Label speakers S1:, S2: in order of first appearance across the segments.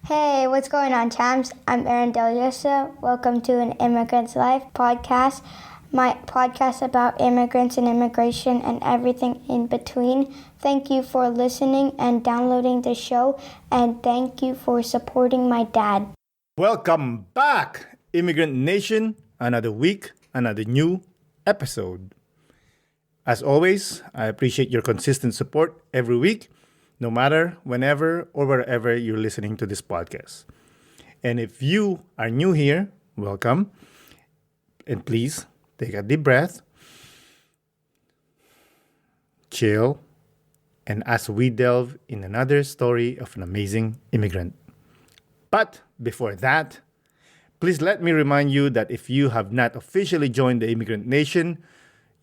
S1: Hey, what's going on, champs? I'm Aaron Deliosa. Welcome to an Immigrant's Life podcast, my podcast about immigrants and immigration and everything in between. Thank you for listening and downloading the show, and thank you for supporting my dad.
S2: Welcome back, Immigrant Nation. Another week, another new episode. As always, I appreciate your consistent support every week, no matter whenever or wherever you're listening to this podcast. And if you are new here, welcome. And please take a deep breath, chill, and as we delve in another story of an amazing immigrant. But before that, please let me remind you that if you have not officially joined the Immigrant Nation,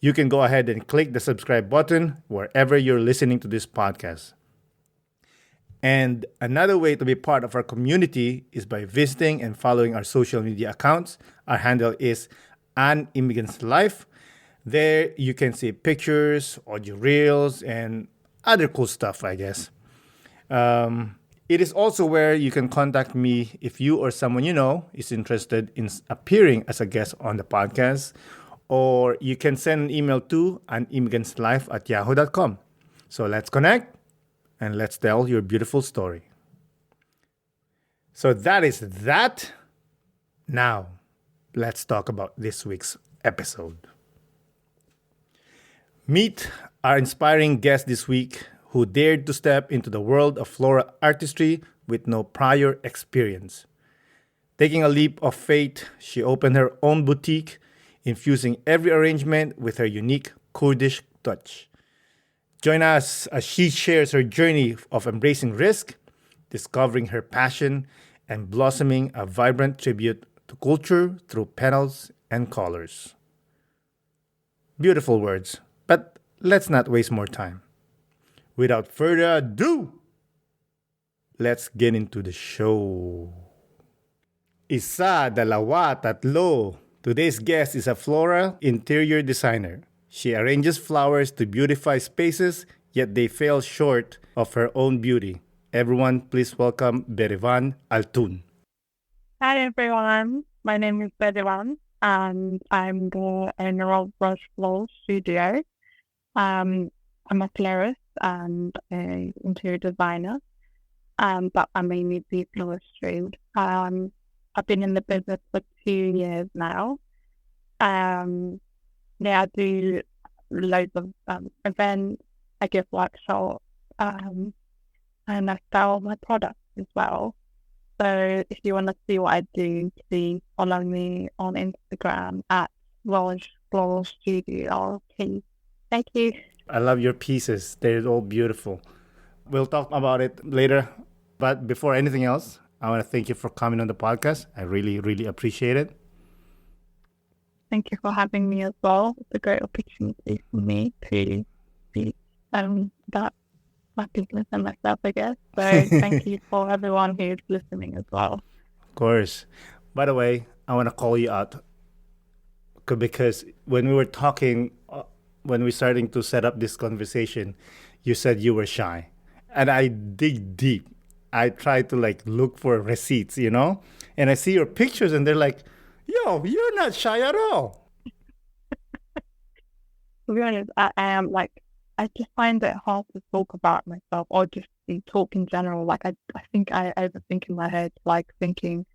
S2: you can go ahead and click the subscribe button wherever you're listening to this podcast. And another way to be part of our community is by visiting and following our social media accounts. Our handle is An Immigrant's Life. There you can see pictures, audio reels, and other cool stuff, I guess. It is also where you can contact me if you or someone you know is interested in appearing as a guest on the podcast. Or you can send an email to animmigrantslife@yahoo.com. So let's connect. And let's tell your beautiful story. So that is that. Now, let's talk about this week's episode. Meet our inspiring guest this week who dared to step into the world of floral artistry with no prior experience. Taking a leap of faith, she opened her own boutique, infusing every arrangement with her unique Kurdish touch. Join us as she shares her journey of embracing risk, discovering her passion, and blossoming a vibrant tribute to culture through petals and colors. Beautiful words, but let's not waste more time. Without further ado, let's get into the show. Isa, dalawa, tatlo. Today's guest is a floral interior designer. She arranges flowers to beautify spaces, yet they fall short of her own beauty. Everyone, please welcome Berivan Altun.
S3: Hi everyone, my name is Berivan and I'm the owner of Roj Floral Studio. I'm a florist and an interior designer, but I mainly do floristry. I've been in the business for 2 years now. I do loads of events, I give workshops, and I sell my products as well. So if you want to see what I do, please follow me on Instagram at Roj Floral Studio Her. Thank you.
S2: I love your pieces. They're all beautiful. We'll talk about it later. But before anything else, I want to thank you for coming on the podcast. I really, really appreciate it.
S3: Thank you for having me as well. It's a great opportunity for me to be that my business and myself, I guess. So thank you for everyone who's listening as well.
S2: Of course. By the way, I want to call you out because when we were talking, when we starting to set up this conversation, you said you were shy. And I dig deep. I try to look for receipts, and I see your pictures and they're like, yo, you're not shy at all.
S3: To be honest, I am I just find it hard to talk about myself or just talk in general. I think I overthink in my head, thinking,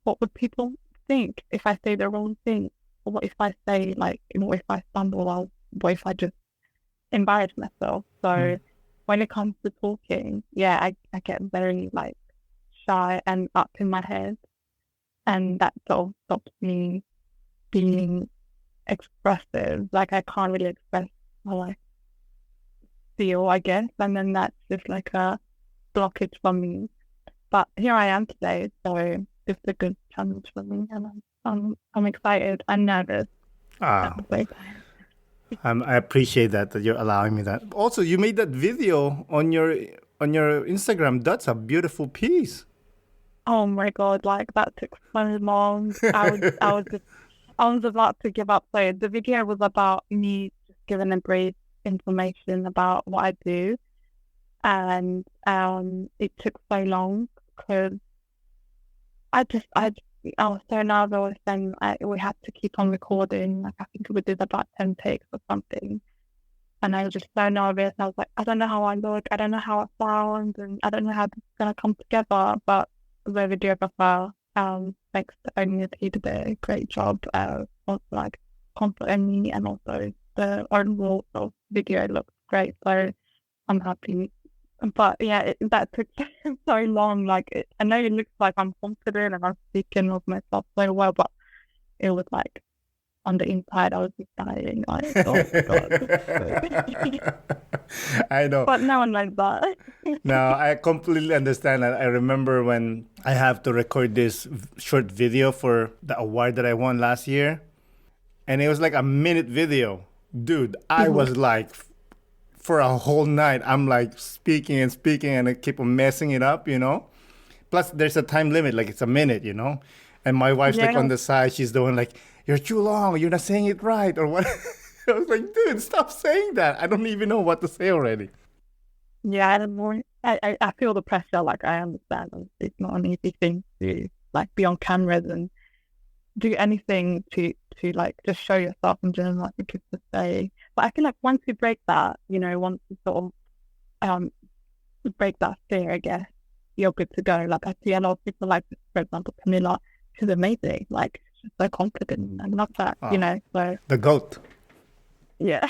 S3: what would people think if I say the wrong thing? Or what if I say, what if I stumble, or what if I just embarrass myself? So when it comes to talking, I get very shy and up in my head. And that sort of stops me being expressive. I can't really express how I feel, I guess. And then that's just a blockage for me. But here I am today, so it's a good challenge for me. And I'm excited and nervous.
S2: I appreciate that you're allowing me that. Also, you made that video on your Instagram. That's a beautiful piece.
S3: Oh my God, that took so long. I was about to give up. So the video was about me just giving a brief information about what I do. And it took so long because I was so nervous, and we had to keep on recording. Like, I think we did about 10 takes or something. And I was just so nervous. I was like, I don't know how I look, I don't know how I sound, and I don't know how this is gonna come together. But the videographer, thanks to Anya, he did a great job. Also like comforting me, and also the overall sort of video looks great. So I'm happy. But yeah, that took so long. Like, I know it looks like I'm confident and I'm speaking of myself so well, but it was like on the inside, I was just dying. Like, oh my God.
S2: I know.
S3: But no one like that.
S2: No, I completely understand. I remember when I have to record this short video for the award that I won last year, and it was like a minute video. Dude, I was like, for a whole night, I'm like speaking and I keep on messing it up, Plus, there's a time limit, like it's a minute, And my wife's like on the side, she's the one like, you're too long, you're not saying it right, or what? I was like, dude, stop saying that. I don't even know what to say already.
S3: Yeah, I don't know. I feel the pressure. Like, I understand. It's not an easy thing to like be on cameras and do anything to like just show yourself in general. I think it's to say, but I feel like once you break that, once you sort of break that fear, I guess you're good to go. Like, I see a lot of people, like, for example, Camilla, she's amazing. Like, she's so confident. I love that. So
S2: the GOAT.
S3: Yeah.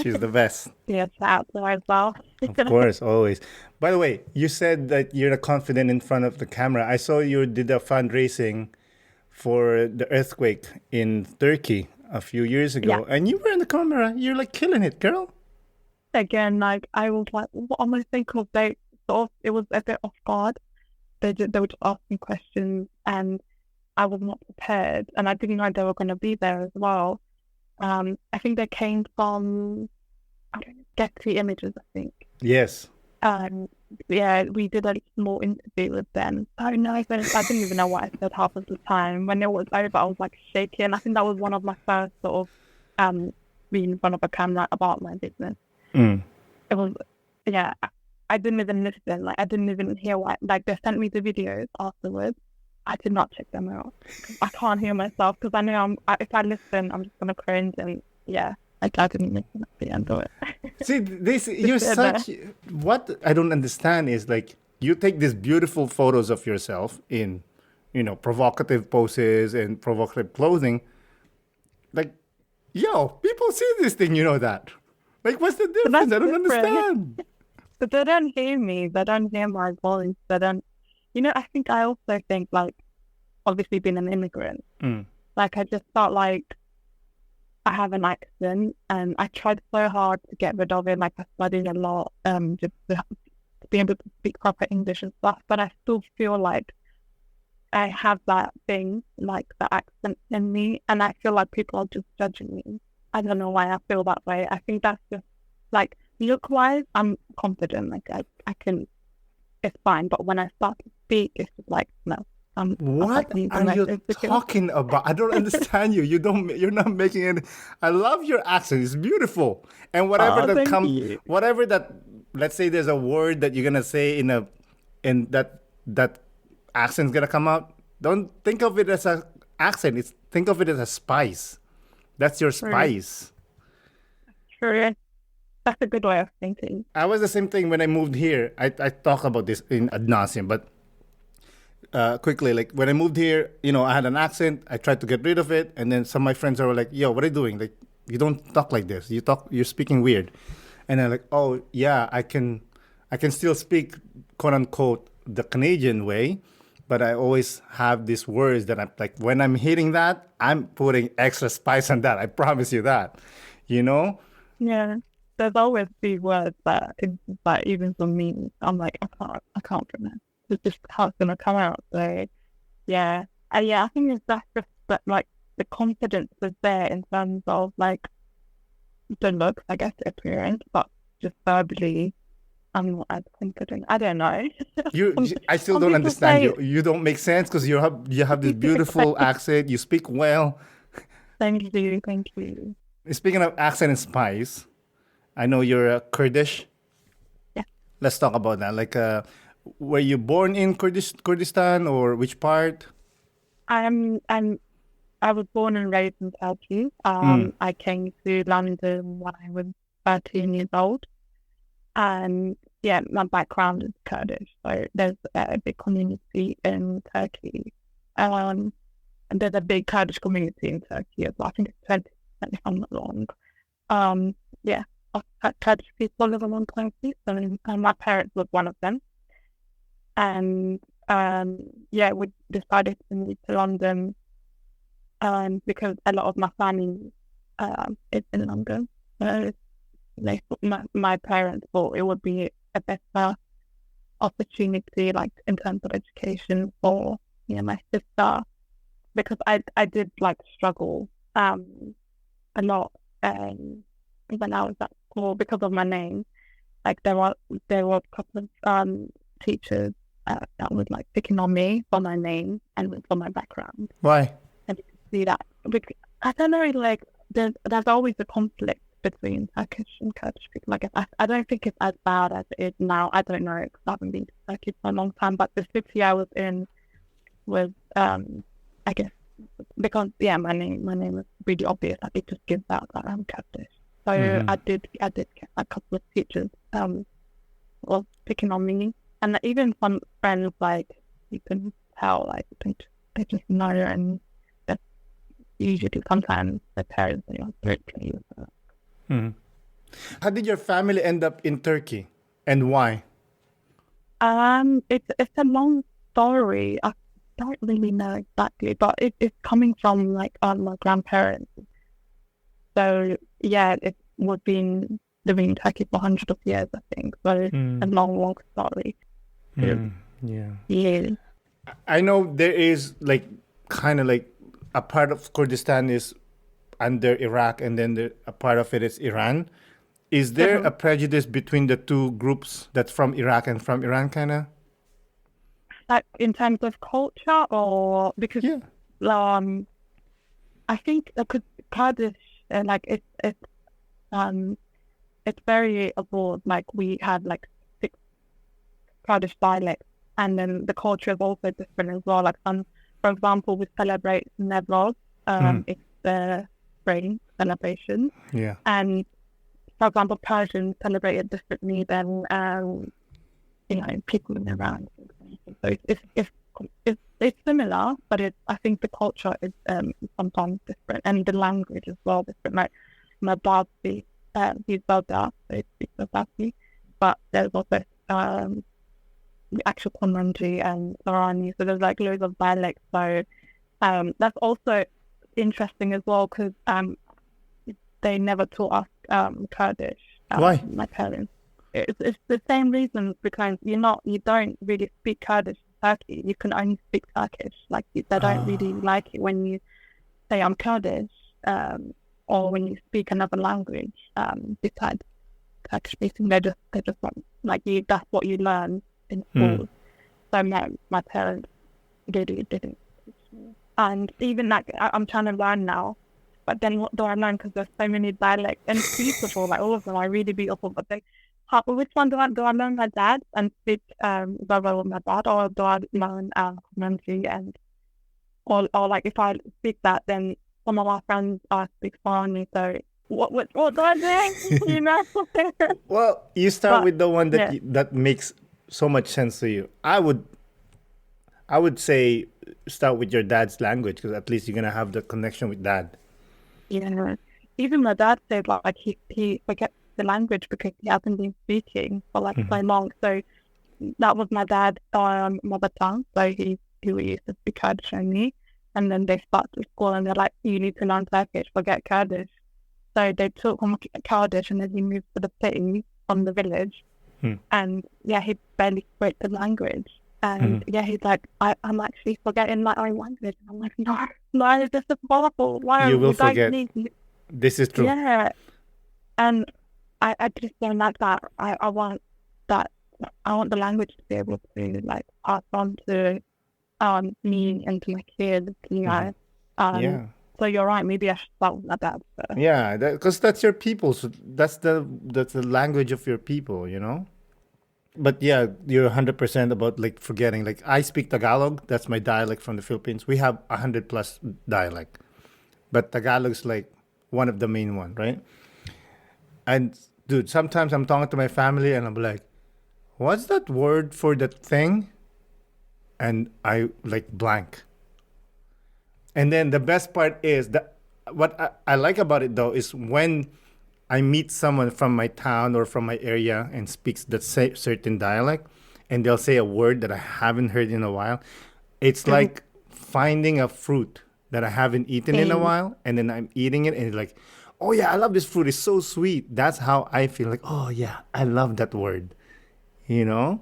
S2: She's the best.
S3: Yeah, shout out to her as well.
S2: Of course, always. By the way, you said that you're not confident in front of the camera. I saw you did a fundraising for the earthquake in Turkey a few years ago, and you were in the camera. You're like killing it, girl.
S3: Again, like, I was like, what am I thinking of? It was a bit off guard. They were just asking questions, and I was not prepared, and I didn't know they were going to be there as well. I think they came from, I don't know, Getty Images, I think.
S2: Yes.
S3: Yeah, we did a small interview with them. So nice. I didn't even know what I said half of the time. When it was over, I was like shaking. I think that was one of my first sort of being in front of a camera about my business. It was, yeah, I didn't even listen. Like, I didn't even hear what, like, they sent me the videos afterwards. I did not check them out. I can't hear myself because I know if I listen, I'm just gonna cringe, and yeah, I didn't listen at the end of it.
S2: See, you're such. What I don't understand is, like, you take these beautiful photos of yourself in, provocative poses and provocative clothing. Like, yo, people see this thing, that. Like, what's the difference? I don't understand.
S3: But they don't hear me. They don't hear my voice. They don't. I also think, like, obviously being an immigrant, like, I just felt like I have an accent, and I tried so hard to get rid of it. Like, I studied a lot, just to be able to speak proper English and stuff, but I still feel like I have that thing, like the accent in me, and I feel like people are just judging me. I don't know why I feel that way. I think that's just, like, look-wise, I'm confident. Like, I can, it's fine. But when I start to speak, it's just like, no.
S2: What are you talking about? I don't understand you. You're not making any. I love your accent. It's beautiful. And whatever that, let's say there's a word that you're gonna say in that accent's gonna come out. Don't think of it as an accent. Think of it as a spice. That's your spice.
S3: Sure. That's a good way of thinking.
S2: I was the same thing when I moved here. I talk about this in ad nauseum, but quickly, like, when I moved here, I had an accent. I tried to get rid of it, and then some of my friends are like, "Yo, what are you doing? Like, you don't talk like this. You're speaking weird." And I'm like, "Oh yeah, I can still speak, quote unquote, the Canadian way, but I always have these words that I'm like, when I'm hitting that, I'm putting extra spice on that. I promise you that,
S3: Yeah. There's always these words that, even for me, I'm like, I can't pronounce. It's just how it's gonna come out. So, yeah, I think that's just that, like, the confidence is there in terms of, like, the looks, I guess, the appearance, but just verbally, I'm not as confident. I don't know.
S2: I still don't understand you. You don't make sense because you have this beautiful accent. You speak well.
S3: Thank you.
S2: Speaking of accent and spice, I know you're Kurdish.
S3: Yeah.
S2: Let's talk about that. Like, were you born in Kurdistan, or which part?
S3: I was born and raised in Turkey. I came to London when I was 13 years old. And yeah, my background is Kurdish. So there's a big community in Turkey. And there's a big Kurdish community in Turkey as well. I think it's 20%, if I'm not wrong. Yeah, Kurdish people live in Turkey. So my parents were one of them. And yeah, we decided to move to London because a lot of my family is in London. So my parents thought it would be a better opportunity, like in terms of education for my sister, because I did like struggle a lot when I was at school because of my name. Like there were a couple of teachers that was like picking on me for my name and for my background.
S2: Why?
S3: And you can see that because, I don't know, like there's always a conflict between Turkish and Kurdish people. Like I don't think it's as bad as it is now. I don't know, because I haven't been to Turkey for a long time. But the city I was in was, I guess, because my name was really obvious. Like it just gives out that I'm Kurdish. So I did get a couple of teachers was picking on me, and even some friends, like you can tell, like they just know, and that's usually sometimes the parents are very clear.
S2: How did your family end up in Turkey, and why?
S3: It's a long story. I don't really know exactly, but it's coming from like my grandparents. So yeah, it was been living in Turkey for hundreds of years, I think. So a long story. Yeah.
S2: I know there is like kind of like a part of Kurdistan is under Iraq, and then a part of it is Iran. Is there a prejudice between the two groups that's from Iraq and from Iran, kind of?
S3: Like in terms of culture, or because I think because Kurdish, like it's very abroad. Like we had like 6 Kurdish dialects, and then the culture is also different as well. Like for example, we celebrate Nevruz. It's the spring celebration.
S2: Yeah.
S3: And for example, Persians celebrate it differently than people in Iran. So it's similar, but I think the culture is sometimes different, and the language as well different. Like my dad speaks, he's Balda, so he speaks Balda, but there's also the actual Kurmanji and Sorani, so there's like loads of dialects. So that's also interesting as well, because they never taught us Kurdish.
S2: Why?
S3: My parents. It's the same reason, because you don't really speak Kurdish in Turkey. You can only speak Turkish. Like they don't really like it when you say I'm Kurdish, or when you speak another language besides Turkish speaking. They just want, like you. That's what you learn in school. So my parents really didn't. And even like I'm trying to learn now, but then what do I learn? Because there's so many dialects, and it's beautiful. Like all of them are really beautiful. But which one do I learn my dad and speak Berber with my dad, or do I learn Kurmanji and or like if I speak that, then some of my friends speak Farani. So what do I do? You know?
S2: Well, you start with the one that that makes so much sense to you. I would say start with your dad's language, because at least you're gonna have the connection with dad.
S3: Yeah. Even my dad said like he forgets the language because he hasn't been speaking for like so long. So that was my dad's mother tongue. So he used to speak Kurdish only. And then they start to school and they're like, you need to learn Turkish, forget Kurdish. So they taught him Kurdish, and then he moved to the city from the village. And he barely spoke the language. And he's like, I'm actually forgetting my own language. And I'm like, no, this is horrible. Why
S2: You will forget. This is true.
S3: Yeah. And I just don't like that. I want that. I want the language to be able to like pass on to me and to my kids. You know. So you're right. Maybe I should start with my dad. So.
S2: Yeah, because that's your people. So that's the language of your people. You know. but yeah, you're 100% about like forgetting. Like I speak Tagalog. That's my dialect from the Philippines. We have 100 plus dialect, but Tagalog's like one of the main one, right? And dude, sometimes I'm talking to my family and I'm like, "What's that word for that thing?" And I like blank. And then the best part is that what I like about it though is when I meet someone from my town or from my area and speaks that certain dialect, and they'll say a word that I haven't heard in a while. It's
S3: Mhm.
S2: like finding a fruit that I haven't eaten in a
S3: Same.
S2: while, and then I'm eating it, and it's like, oh yeah, I love this fruit. It's so sweet. That's how I feel. Like, oh yeah, I love that word. You know.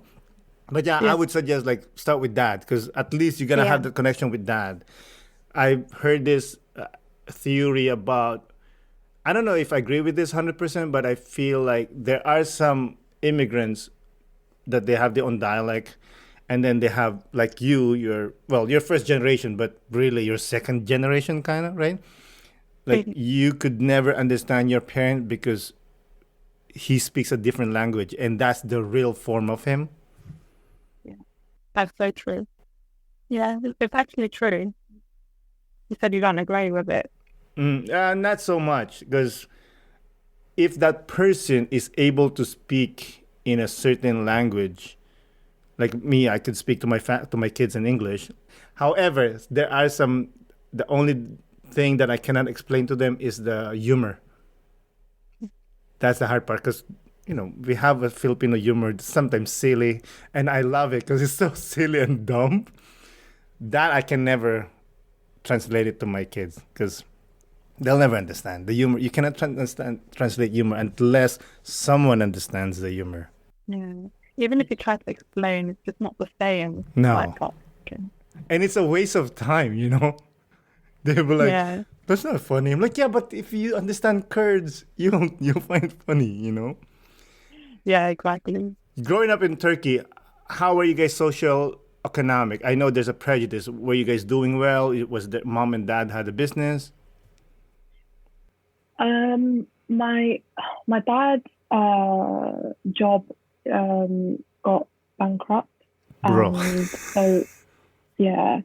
S2: But yeah, I
S3: Yeah.
S2: would suggest like start with dad because at least you're gonna
S1: Yeah.
S2: have the connection with dad. I've heard this theory about. I don't know if I agree with this 100%, but I feel like there are some immigrants that they have their own dialect, and then they have like you're well, you're first generation, but really you're second generation, kind of right. Like
S3: Really.
S2: you could never understand your parent because he speaks a different language, and that's the real form of him.
S3: Yeah. That's so true. Yeah, it's actually true. You said you don't agree with it.
S2: Not so much because if that person is able to speak in a certain language, like me, I could speak to to my kids in English. However, there are some. The only thing that I cannot explain to them is the humor. That's the hard part because we have a Filipino humor, sometimes silly, and I love it because it's so silly and dumb that I can never translate it to my kids because they'll never understand the humor. You cannot translate humor unless someone understands the humor.
S3: Yeah. Even if you try to explain, it's just not the same. Like,
S2: No,
S3: oh, okay.
S2: and it's a waste of time. They were like,
S3: Yeah.
S2: "That's not funny." I'm like, "Yeah, but if you understand Kurds, you'll find it funny."
S3: Yeah, exactly.
S2: Growing up in Turkey, how were you guys social economic? I know there's a prejudice. Were you guys doing well? Was the mom and dad had a business?
S3: My dad's job got bankrupt,
S2: Bro.
S3: and so yeah,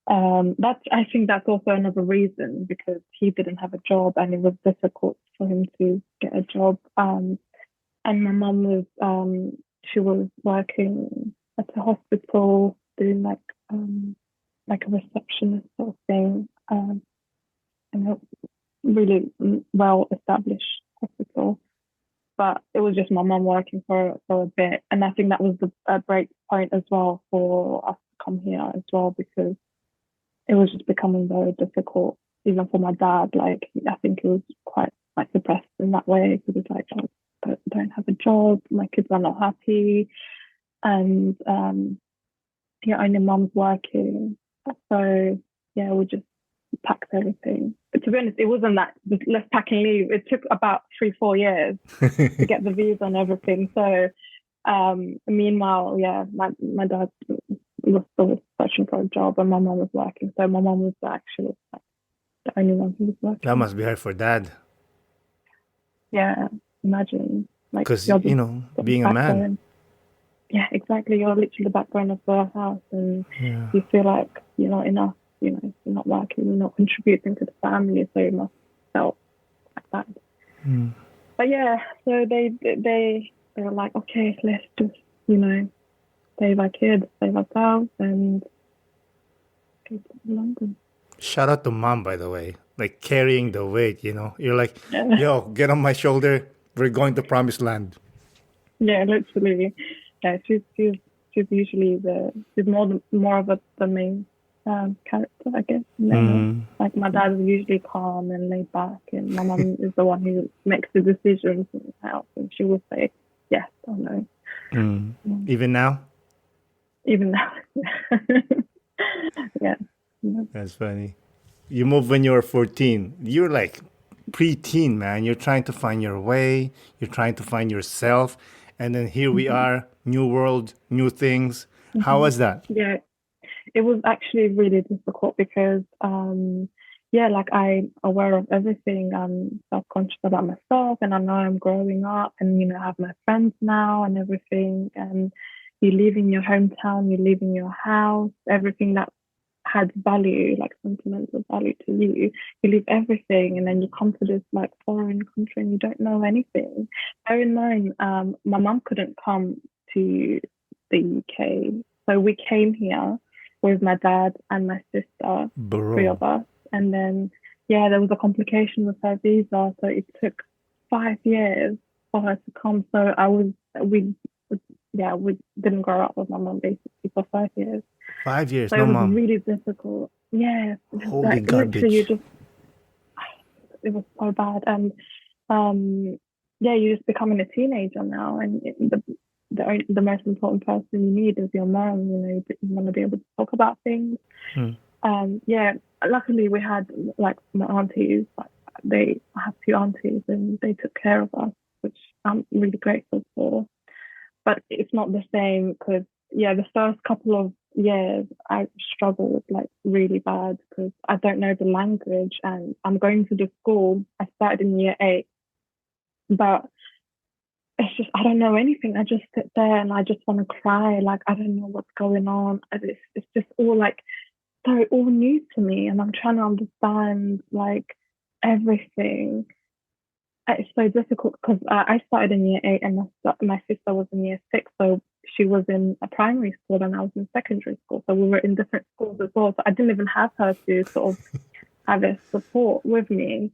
S3: that's I think that's also another reason because he didn't have a job and it was difficult for him to get a job. And my mum was she was working at a hospital doing like a receptionist sort of thing, in a really well established hospital. But it was just my mum working for a bit, and I think that was a break point as well for us to come here as well because it was just becoming very difficult, even for my dad. Like I think he was quite like depressed in that way. He was like, oh, I don't have a job, my kids are not happy, and yeah, only mum's working. So yeah, we just packed everything. But to be honest, it wasn't that let's pack and leave. It took about 3-4 years to get the visa and everything. So meanwhile, yeah, my dad was still searching for a job and my mom was working. So my mom was actually like, the only one who was
S2: That
S3: working.
S2: must be hard for dad.
S3: Yeah, imagine like
S2: Because,
S3: you're the sort of
S2: being a man.
S3: backbone. Yeah, exactly. You're literally the backbone of the house, and
S2: Yeah.
S3: you feel like you're not enough. You're not working, you're not contributing to the family, so you must felt like that. But yeah, so they were like, okay, let's just save our kids, save ourselves, and go to London.
S2: Shout out to mom, by the way. Like carrying the weight. You're like,
S3: Yeah,
S2: yo, get on my shoulder. We're going to promised land.
S3: yeah, literally. Yeah, she's usually she's more of the main character, I guess. Like my dad is usually calm and laid back, and my mum is the one who makes the decisions in the house, and she will say yes or no.
S2: Even now?
S3: Even now, yeah.
S2: That's funny. You moved when you were 14. You're like pre-teen, man. You're trying to find your way. You're trying to find yourself. And then here we
S3: Mm-hmm.
S2: are, new world, new things. How
S3: Mm-hmm.
S2: was that?
S3: Yeah, it was actually really difficult because yeah, like I'm aware of everything. I'm self-conscious about myself, and I know I'm growing up, and I have my friends now and everything. And you live in your hometown, you live in your house, everything that had value, like sentimental value to you. You leave everything, and then you come to this like foreign country, and you don't know anything. Bear in mind, my mum couldn't come to the UK, so we came here with my dad and my sister, the three
S2: Bro.
S3: of us. And then, yeah, there was a complication with her visa, so it took 5 years for her to come. So we, yeah, we didn't grow up with my mum basically for 5 years.
S2: 5 years,
S3: So it
S2: no
S3: was
S2: mom.
S3: really difficult. Yes,
S2: Holy
S3: like literally,
S2: garbage.
S3: it was so bad. And um, yeah, you're just becoming a teenager now, and the most important person you need is your mom. You want to be able to talk about things.
S2: Hmm.
S3: Yeah, luckily we had like my aunties. Like, I have two aunties, and they took care of us, which I'm really grateful for. But it's not the same because yeah, the first couple of years I struggled like really bad because I don't know the language, and I'm going to the school. I started in year 8, but it's just I don't know anything. I just sit there and I just want to cry. Like I don't know what's going on. It's just all like so all new to me, and I'm trying to understand like everything. It's so difficult because I started in year 8, and my sister was in year 6. So she was in a primary school and I was in secondary school. So we were in different schools as well. So I didn't even have her to sort of have a support with me.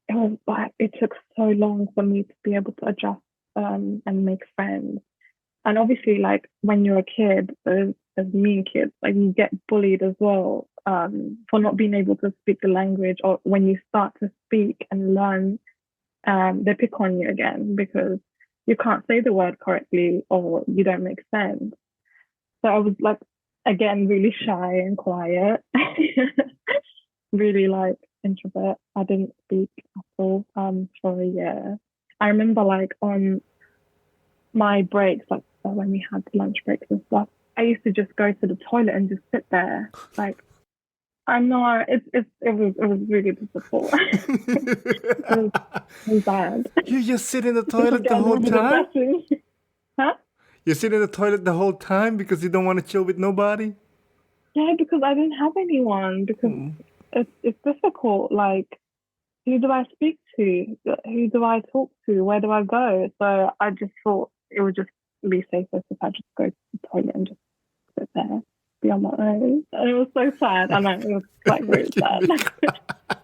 S3: It was like it took so long for me to be able to adjust and make friends. And obviously, like when you're a kid, there's mean kids, like you get bullied as well for not being able to speak the language, or when you start to speak and learn they pick on you again because you can't say the word correctly or you don't make sense. So I was like, again, really shy and quiet, really like introvert. I didn't speak at all for a year. I remember like on my breaks, like when we had lunch breaks and stuff, I used to just go to the toilet and just sit there. Like I know it was really difficult. It was bad.
S2: You just sit in the
S3: Because
S2: toilet the
S3: there
S2: whole
S3: will be the
S2: time?
S3: bathroom. Huh?
S2: You sit in the toilet the whole time because you don't want to chill with nobody?
S3: Yeah, because I didn't have anyone. Because
S2: Hmm.
S3: it's difficult. Like, who do I speak to? Who do I talk to? Where do I go? So I just thought it would just be safest if I just go to the toilet and just sit there, be on my own. And it was so sad. I know it was like
S2: You're
S3: really
S2: making
S3: sad.
S2: me cry.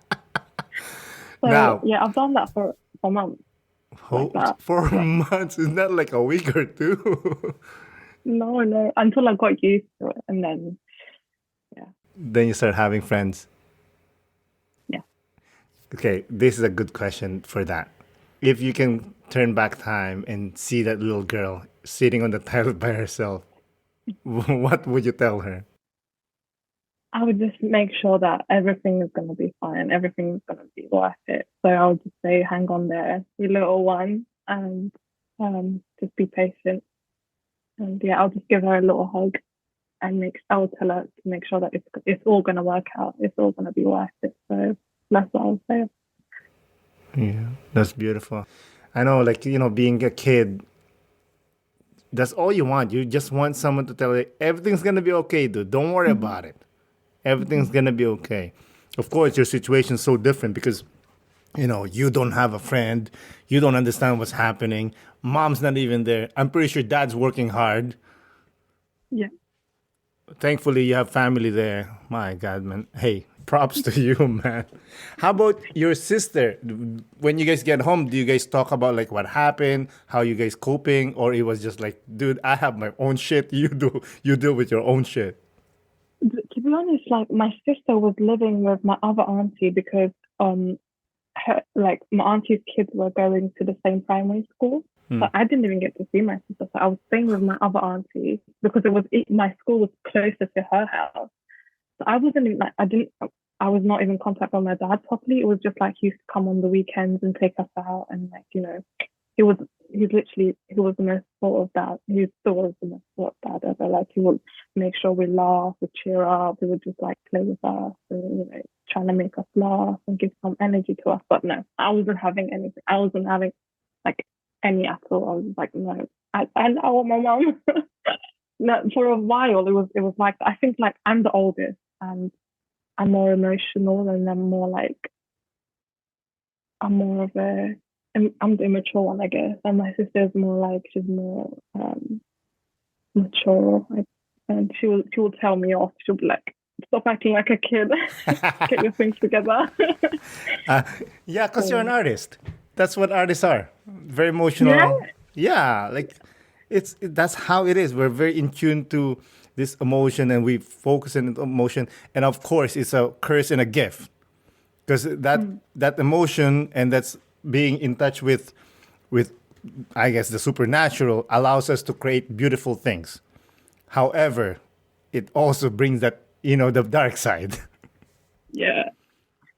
S3: So
S2: Now,
S3: yeah, I've done that for months like that.
S2: 4 months is not like a week or two.
S3: No, no, until I got used to it, and then yeah,
S2: Then you start having friends.
S3: yeah.
S2: Okay, this is a good question for that. If you can turn back time and see that little girl sitting on the toilet by herself, what would you tell her?
S3: I would just make sure that everything is going to be fine. Everything is going to be worth it. So I would just say, hang on there, you little one, and just be patient. And yeah, I'll just give her a little hug and I will tell her to make sure that it's all going to work out. It's all going to be worth it. So that's what I'll say.
S2: Yeah, that's beautiful. I know, like, being a kid, that's all you want. You just want someone to tell you, everything's going to be okay, dude. Don't worry
S3: Mm-hmm.
S2: about it. Everything's going to be okay. Of course, your situation's so different because, you don't have a friend. You don't understand what's happening. Mom's not even there. I'm pretty sure dad's working hard.
S3: Yeah.
S2: Thankfully, you have family there. My God, man. Hey, props to you, man. How about your sister? When you guys get home, do you guys talk about like what happened, how you guys coping, or it was just like, dude, I have my own shit. You deal with your own shit.
S3: To be honest, like my sister was living with my other auntie because like my auntie's kids were going to the same primary school.
S2: Hmm.
S3: So I didn't even get to see my sister. So I was staying with my other auntie because my school was closer to her house. So I wasn't even like I was not even contacting my dad properly. It was just like he used to come on the weekends and take us out and like, he's literally, he was the most supportive dad. He still is the most supportive dad ever. Like, he would make sure we laugh, we cheer up, he would just like play with us and, you know, trying to make us laugh and give some energy to us. But no, I wasn't having anything. I wasn't having like any at all. I was like, no, I want my mom. No, for a while it was like, I think like I'm the oldest and I'm more emotional, and I'm more like, I'm more of a, I'm the immature one, I guess. And my sister's more like, she's more mature. Like, and she will tell me off. She'll be like, stop acting like a kid. Get your things together.
S2: Uh, yeah, because you're an artist. That's what artists are. Very emotional.
S3: Yeah.
S2: Yeah, like that's how it is. We're very in tune to this emotion, and we focus on emotion. And of course, it's a curse and a gift, because that emotion and that's being in touch with I guess the supernatural allows us to create beautiful things. However, it also brings that, the dark side.
S3: Yeah.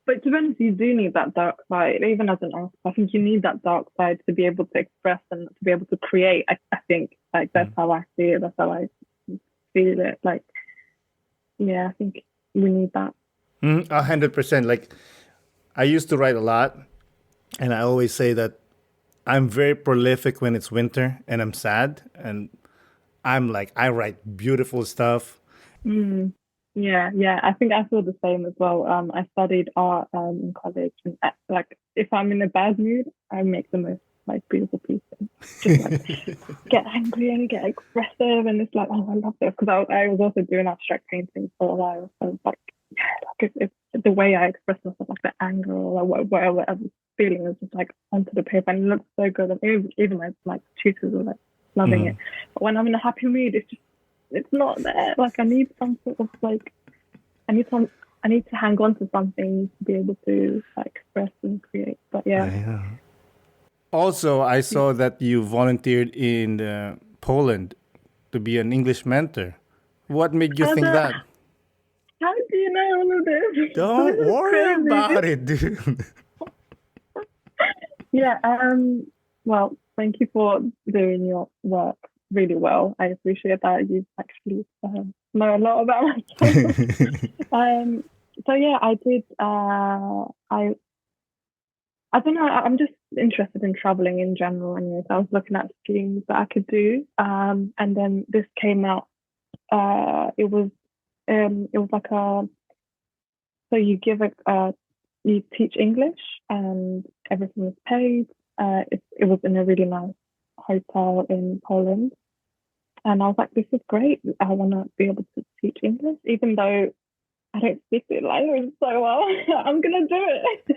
S3: But to be honest, you do need that dark side, even as an artist. I think you need that dark side to be able to express and to be able to create. I think like that's how I see it. That's how I feel it. Like, yeah, I think we need that.
S2: 100%. Like, I used to write a lot, and I always say that I'm very prolific when it's winter and I'm sad, and I'm like, I write beautiful stuff.
S3: Mm. Yeah, yeah. I think I feel the same as well. I studied art in college, and like if I'm in a bad mood, I make the most like beautiful pieces. Just like get angry and get expressive, and it's like, oh, I love this, because I was also doing abstract painting for a while. So it's like, yeah, like it's the way I express myself, like the anger or like whatever feeling is just like onto the paper, and it looks so good. And even my tutors were like loving it. But when I'm in a happy mood, it's not there. Like, I need some sort of like, I need to hang on to something to be able to like express and create. But yeah.
S2: Yeah. Also, I saw that you volunteered in Poland to be an English mentor. What made you think that?
S3: How do you know all of this?
S2: Don't
S3: This is
S2: worry
S3: crazy.
S2: about it, dude.
S3: Yeah. Well, thank you for doing your work really well. I appreciate that you actually know a lot about myself. So yeah, I did. I don't know. I'm just interested in traveling in general, and I was looking at schemes that I could do. And then this came out. It was like so you give you teach English and everything is paid. It was in a really nice hotel in Poland. And I was like, this is great. I want to be able to teach English, even though I don't speak the language so well. I'm going to do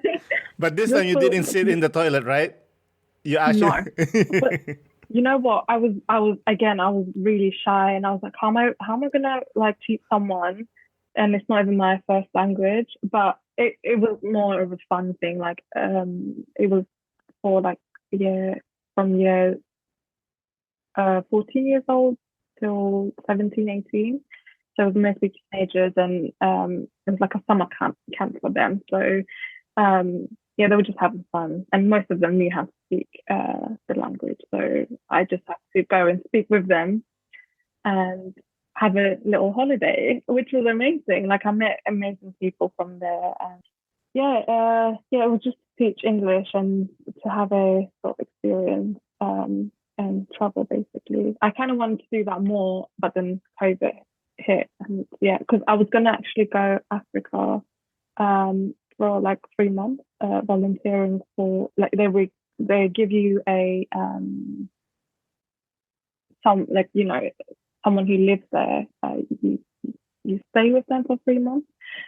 S3: it.
S2: But this time you didn't sit in the toilet, right? You actually...
S3: No. But you know what? I was really shy, and I was like, how am I going to like teach someone? And it's not even my first language, but it was more of a fun thing. Like, it was for like from year 14 years old till 17, 18. So it was mostly teenagers, and it was like a summer camp for them. So they were just having fun, and most of them knew how to speak the language. So I just had to go and speak with them and have a little holiday, which was amazing. Like, I met amazing people from there, and it was just to teach English and to have a sort of experience and travel, basically. I kind of wanted to do that more, but then COVID hit, and because I was gonna actually go Africa for like 3 months, volunteering for like they give you a someone who lives there. You stay with them for 3 months,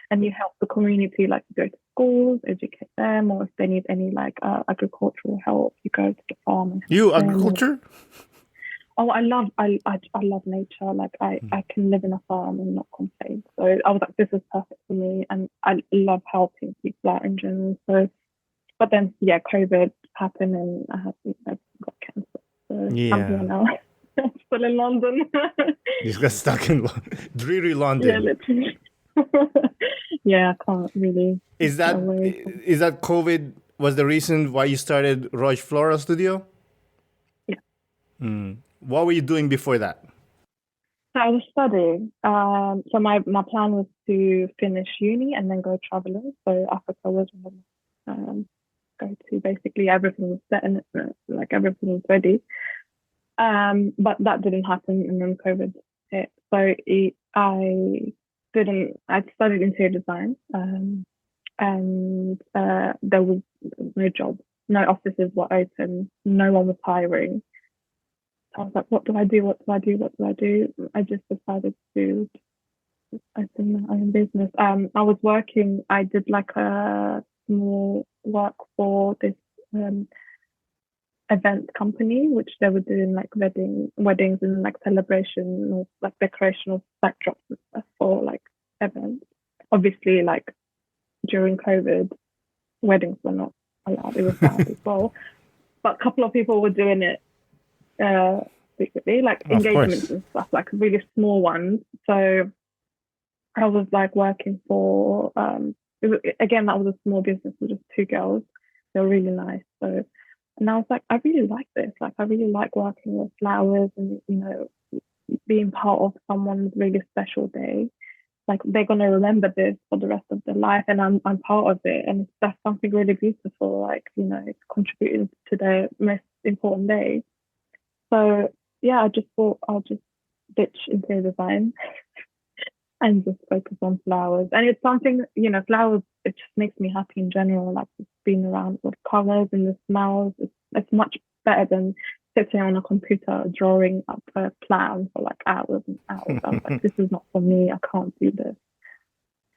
S3: and you help the community, like you go to schools, educate them, or if they need any like agricultural help, you go to the farm.
S2: Agriculture?
S3: Oh, I love nature. Like, I can live in a farm and not complain. So I was like, this is perfect for me, and I love helping people out in general. So, but then COVID happened, and I got cancer. So I'm here now. Still in London.
S2: You got stuck in dreary London.
S3: Yeah, literally. I can't really.
S2: Is that COVID was the reason why you started Roj Floral Studio? What were you doing before that?
S3: So I was studying. So my plan was to finish uni and then go traveling. So Africa was go to. Basically everything was set and like everything was ready. But that didn't happen, and then COVID hit. So I didn't. I studied interior design, and there was no job, no offices were open, no one was hiring. So I was like, what do I do? What do I do? What do I do? I just decided to open my own business. I was working. I did like a small work for this event company, which they were doing like weddings and like celebration or like decorational backdrops and stuff for like events. Obviously, like during COVID, weddings were not allowed. It was bad as well. But a couple of people were doing it secretly, like
S2: Of
S3: engagements
S2: course.
S3: and stuff, like really small ones. So I was like working for again, that was a small business with just two girls. They were really nice. So and I was like, I really like this. Like I really like working with flowers and being part of someone's really special day. Like they're gonna remember this for the rest of their life, and I'm part of it, and that's something really beautiful. Like it's contributing to their most important day. So yeah, I just thought I'll just ditch interior design and just focus on flowers. And it's something, flowers, it just makes me happy in general. Like just being around with colors and the smells. It's much better than sitting on a computer drawing up a plan for like hours and hours. I was like, this is not for me. I can't do this.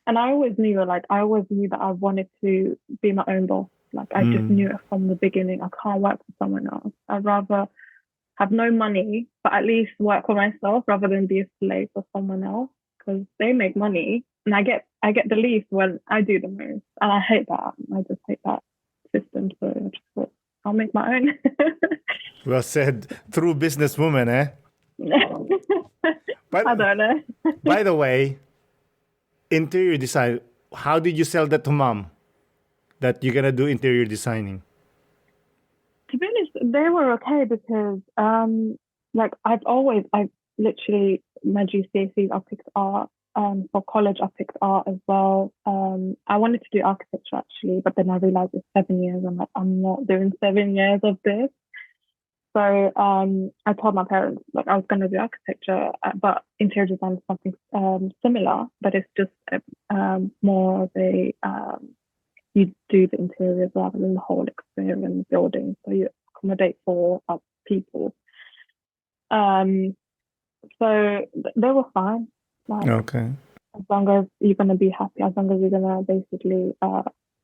S3: And I always knew that I wanted to be my own boss. Like I just knew it from the beginning. I can't work for someone else. I'd rather have no money, but at least work for myself rather than be a slave for someone else, because they make money and I get the least when I do the most. And I hate that. I just hate that system. So I just thought I'll make my own.
S2: Well said. True businesswoman, eh?
S3: I don't know.
S2: By the way, interior design, how did you sell that to mom? That you're gonna do interior designing?
S3: To be honest, they were okay because like I literally my GCSEs I picked art. For college I picked art as well. I wanted to do architecture actually, but then I realized it's 7 years. I'm like, I'm not doing 7 years of this. So I told my parents like I was going to do architecture, but interior design is something similar, but it's just more of a you do the interiors rather than the whole experience building. So you accommodate for people. So they were fine. Like
S2: Okay.
S3: as long as you're gonna be happy, as long as you're gonna basically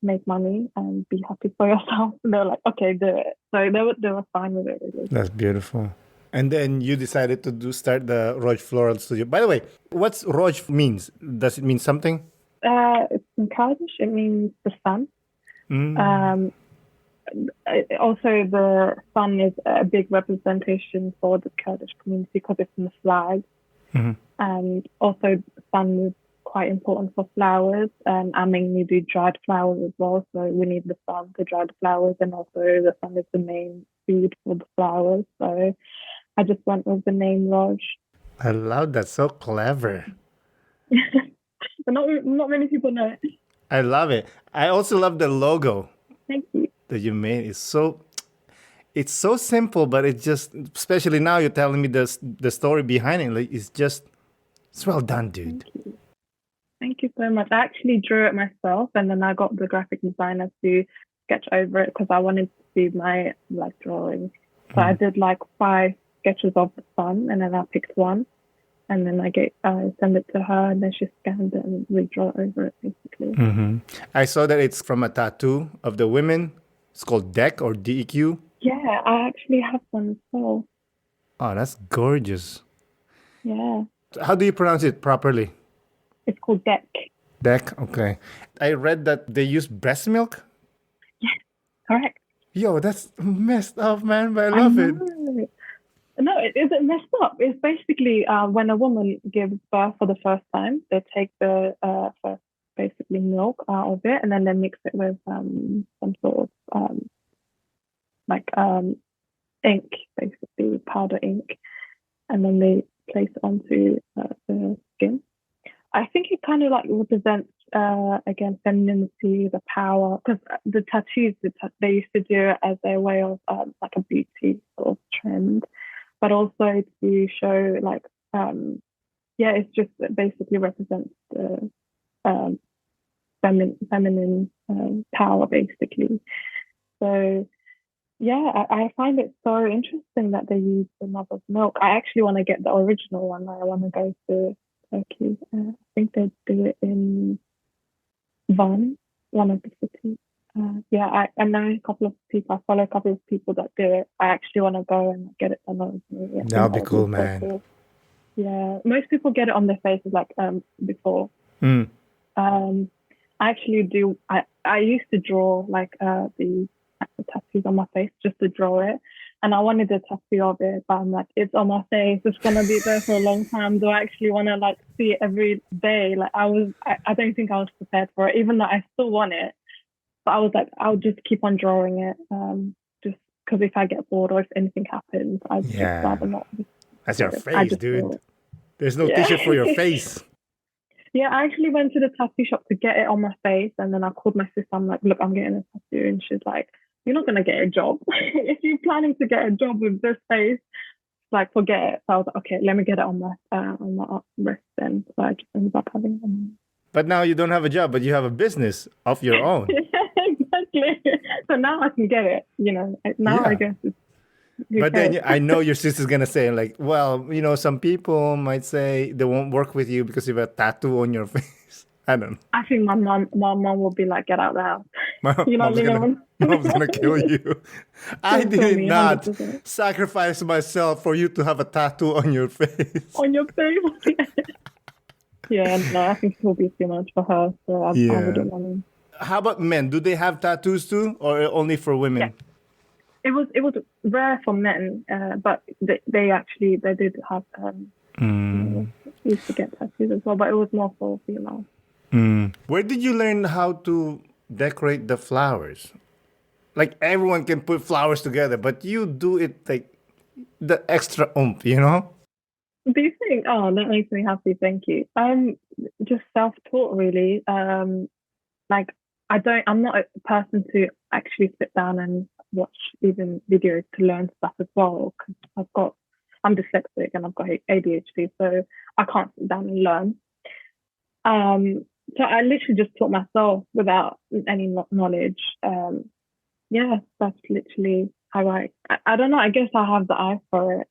S3: make money and be happy for yourself. And they're like, okay, do it. So they were fine with it really.
S2: That's beautiful. And then you decided to start the Roj Floral Studio. By the way, what's Roj means? Does it mean something?
S3: It's in Kurdish. It means the sun. Also, the sun is a big representation for the Kurdish community because it's in the flag. And also, the sun is quite important for flowers. And I mainly do dried flowers as well. So we need the sun to dry the flowers. And also, the sun is the main food for the flowers. So I just went with the name Roj.
S2: I love that. So clever.
S3: But not many people know it.
S2: I love it. I also love the logo
S3: Thank you.
S2: that you made. It's so simple, but it just, especially now you're telling me the story behind it. Like it's well done, dude.
S3: Thank you so much. I actually drew it myself, and then I got the graphic designer to sketch over it because I wanted to do my like drawing. So I did like 5 sketches of the sun, and then I picked one, and then I send it to her, and then she scanned it and redraw over it basically.
S2: I saw that it's from a tattoo of the women. It's called DEC or DEQ.
S3: Yeah, I actually have one as well.
S2: Oh, that's gorgeous.
S3: Yeah,
S2: How do you pronounce it properly?
S3: it's called Deck.
S2: DEC, okay. I read that they use breast milk.
S3: Yes, correct.
S2: Yo, that's messed up, man, but I love it.
S3: No, it isn't messed up. It's basically when a woman gives birth for the first time, they take the first basically milk out of it, and then they mix it with some sort of ink, basically powder ink, and then they place it onto the skin. I think it kind of like represents again femininity, the power, because the tattoos they used to do it as a way of like a beauty sort of trend, but also to show like it's just it basically represents the feminine power basically. So yeah, I find it so interesting that they use the mother's milk. I actually want to get the original one. I want to go to Turkey. I think they do it in Van, one of the cities. I know a couple of people. I follow a couple of people that do it. I actually want to go and get it done on me. I
S2: That would
S3: think
S2: be
S3: that
S2: cool,
S3: would be so
S2: man.
S3: cool. Yeah, most people get it on their faces like before.
S2: Mm.
S3: I actually do. I used to draw like the tattoos on my face just to draw it, and I wanted a tattoo of it, but I'm like, it's on my face. It's gonna be there for a long time. Do I actually want to like see it every day? Like I don't think I was prepared for it, even though I still want it. But I was like, I'll just keep on drawing it, just because if I get bored or if anything happens, I'd just
S2: Yeah.
S3: rather not.
S2: That's your
S3: I
S2: face,
S3: just draw
S2: dude.
S3: it.
S2: There's no
S3: Yeah.
S2: tissue for your face.
S3: Yeah, I actually went to the tattoo shop to get it on my face, and then I called my sister. I'm like, look, I'm getting a tattoo, and she's like, you're not gonna get a job if you're planning to get a job with this face. Like, forget it. So I was like, okay, let me get it on my wrist then. So I just ended up having it.
S2: But now you don't have a job, but you have a business of your own.
S3: Exactly. So now I can get it. Now I
S2: Yeah.
S3: guess it's.
S2: But
S3: Okay.
S2: then I know your sister's gonna say like, well, some people might say they won't work with you because you have a tattoo on your face. I don't know.
S3: I think my mom will be like, get out of the house. You're not
S2: Mom's
S3: living
S2: gonna
S3: on.
S2: mom's gonna kill you. I
S3: She'll kill
S2: did
S3: me
S2: not
S3: 100%.
S2: sacrifice myself for you to have a tattoo on your face.
S3: On your face. Yeah, no, I think it will be too much for her, so I
S2: Yeah.
S3: wouldn't want to.
S2: How about men? Do they have tattoos too, or only for
S3: Yeah,
S2: women?
S3: it was rare for men, but they did have used to get tattoos as well, but it was more for females.
S2: Where did you learn how to decorate the flowers? Like everyone can put flowers together, but you do it like the extra oomph.
S3: Do you think? Oh, that makes me happy. Thank you. Just self-taught, really. Like I'm not a person to actually sit down and watch even videos to learn stuff as well. Because I'm dyslexic and I've got ADHD, so I can't sit down and learn. So I literally just taught myself without any knowledge. Yeah, that's literally how I don't know. I guess I have the eye for it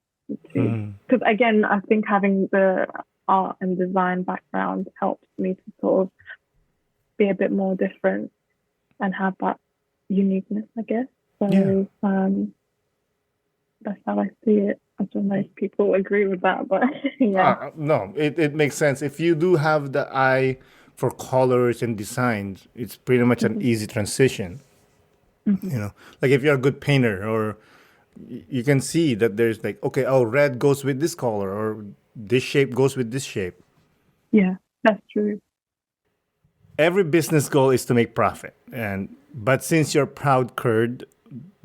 S3: too. Because again, I think having the art and design background helps me to sort of be a bit more different and have that uniqueness, I guess. So that's how I see it. I don't know if people agree with that, but yeah.
S2: No, it makes sense. If you do have the eye for colors and designs, it's pretty much an easy transition. Like if you're a good painter, or you can see that there's like, okay, red goes with this color, or this shape goes with this shape.
S3: Yeah, that's true.
S2: Every business goal is to make profit, but since you're proud Kurd,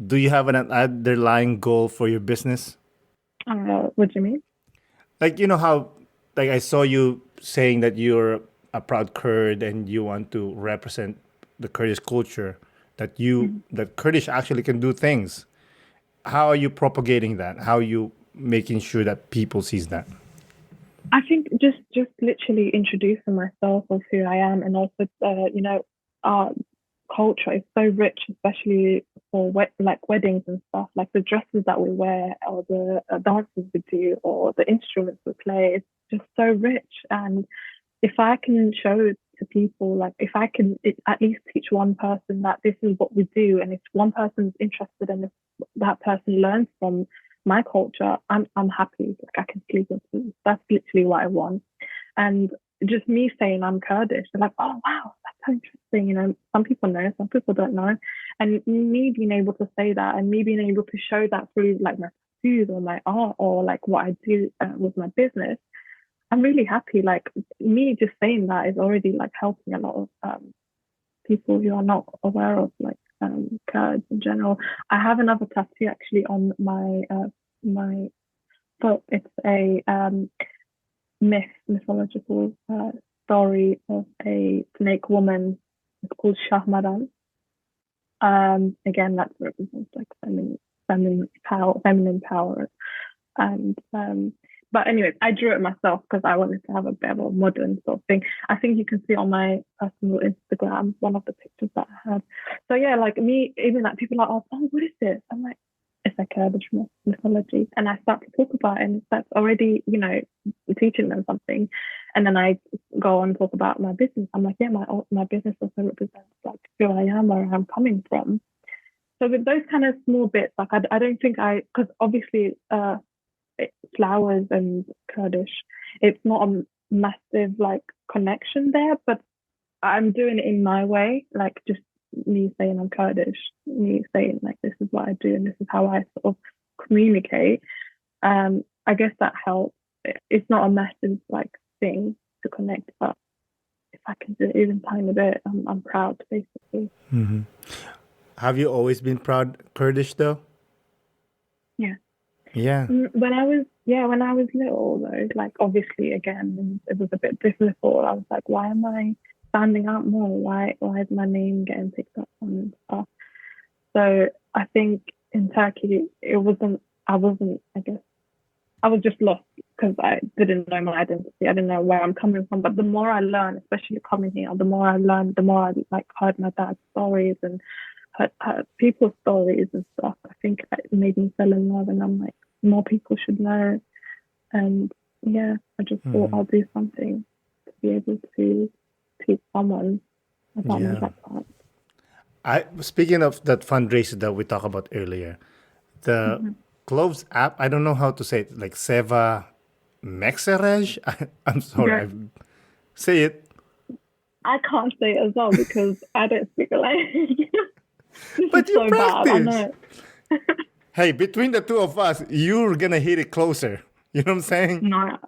S2: do you have an underlying goal for your business?
S3: What do you mean?
S2: Like how, like I saw you saying that you're a proud Kurd and you want to represent the Kurdish culture, that Kurdish actually can do things. How are you propagating that? How are you making sure that people sees that?
S3: I think just literally introducing myself of who I am, and also our culture is so rich, especially for weddings and stuff. Like the dresses that we wear, or the dances we do, or the instruments we play. It's just so rich. And if I can show to people, like if I can at least teach one person that this is what we do, and if one person's interested and if that person learns from my culture, I'm happy. Like I can sleep in peace. That's literally what I want. And just me saying I'm Kurdish, they're like, oh wow, that's so interesting. Some people know, some people don't know. And me being able to say that, and me being able to show that through like my tattoos or my art, or like what I do with my business, I'm really happy. Like me just saying that is already like helping a lot of people who are not aware of like Kurds in general. I have another tattoo actually on my foot. It's a mythological story of a snake woman. It's called Shahmaran. Again, that represents like feminine power, and but anyways, I drew it myself because I wanted to have a bit of a modern sort of thing. I think you can see on my personal Instagram one of the pictures that I had. So yeah, like me, even like people are like, oh, what is this? I'm like, it's like Kurdish mythology, and I start to talk about it, and that's already, teaching them something. And then I go on and talk about my business. I'm like, yeah, my business also represents like who I am, where I'm coming from. So with those kind of small bits, like I don't think because obviously flowers and Kurdish, it's not a massive like connection there, but I'm doing it in my way, like just me saying I'm Kurdish, me saying like this is what I do and this is how I sort of communicate. I guess that helps. It's not a massive like thing to connect, but if I can do it even tiny bit, I'm proud basically.
S2: Mm-hmm. Have you always been proud Kurdish though?
S3: Yeah.
S2: Yeah.
S3: When I was little though, like obviously again it was a bit difficult. I was like, why am I standing out more? Why is my name getting picked up on and stuff? So I think in Turkey I guess I was just lost because I didn't know my identity. I didn't know where I'm coming from. But the more I learned, especially coming here, the more I learned, the more I like heard my dad's stories and heard people's stories and stuff. I think it made me fall in love, and I'm like, more people should know. And yeah, I just thought I'll do something to be able to teach someone about my background.
S2: Speaking of that fundraiser that we talked about earlier, the Cloves app, I don't know how to say it, like Seva Mexerej? I'm sorry. Say it.
S3: I can't say it as well because I don't speak a language.
S2: But you
S3: so
S2: practice.
S3: Bad, I know.
S2: Hey, between the two of us, you're going to hit it closer. You know what I'm saying?
S3: No,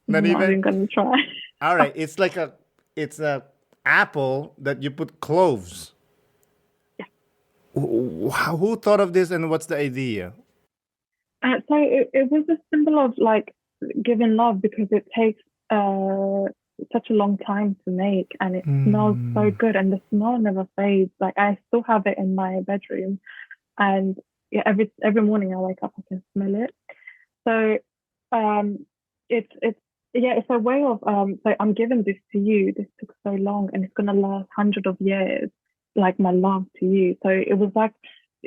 S2: Not even
S3: going to try.
S2: All right. It's like it's a apple that you put cloves.
S3: Yeah.
S2: Who thought of this and what's the idea?
S3: So it was a symbol of like giving love because it takes such a long time to make and it smells so good and the smell never fades. Like I still have it in my bedroom, and yeah, every morning I wake up I can smell it. So it's a way of so I'm giving this to you. This took so long and it's gonna last hundreds of years, like my love to you. So it was like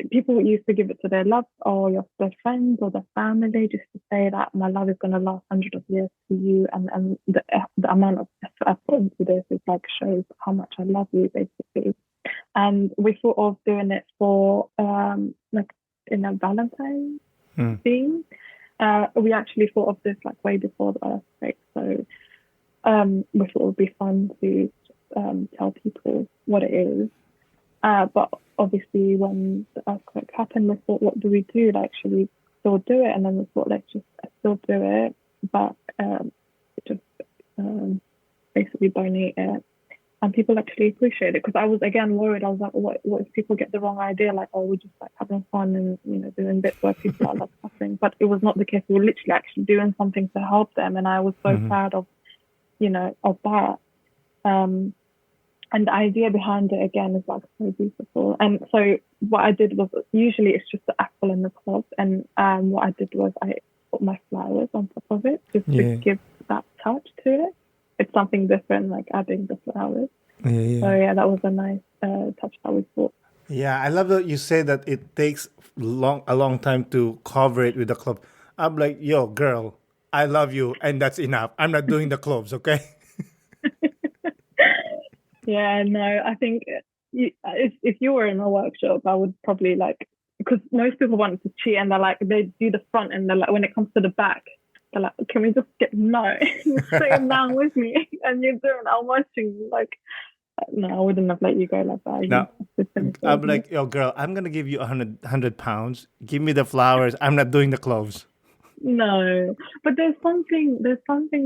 S3: people used to give it to their love or their friends or their family just to say that my love is going to last hundreds of years to you, and the amount of effort I put into this is like shows how much I love you basically. And we thought of doing it for like in a Valentine's theme. We actually thought of this like way before the earthquake, so we thought it would be fun to tell people what it is. But obviously, when the earthquake happened, we thought, what do we do? Like, should we still do it? And then we thought, let's just still do it, but just basically donate it. And people actually appreciate it because I was again worried. I was like, what if people get the wrong idea? Like, oh, we're just like having fun and doing bits where people are like suffering. But it was not the case. We were literally actually doing something to help them, and I was so proud of of that. And the idea behind it, again, is like so beautiful. And so what I did was, usually it's just the apple and the cloth. And what I did was I put my flowers on top of it just to give that touch to it. It's something different, like adding the flowers. So yeah, that was a nice touch that we thought.
S2: Yeah, I love that you say that it takes a long time to cover it with the clove. I'm like, yo, girl, I love you, and that's enough. I'm not doing the cloves, okay?
S3: Yeah, no, I think if you were in a workshop, I would probably because most people want to cheat and they do the front and they're like, when it comes to the back, they're like, can we just no, you're sitting down with me and you're doing, I'm watching you. Like, no, I wouldn't have let you go like that.
S2: No, I'm like, yo, girl, I'm going to give you 100 pounds. Give me the flowers. I'm not doing the cloves.
S3: No, but there's something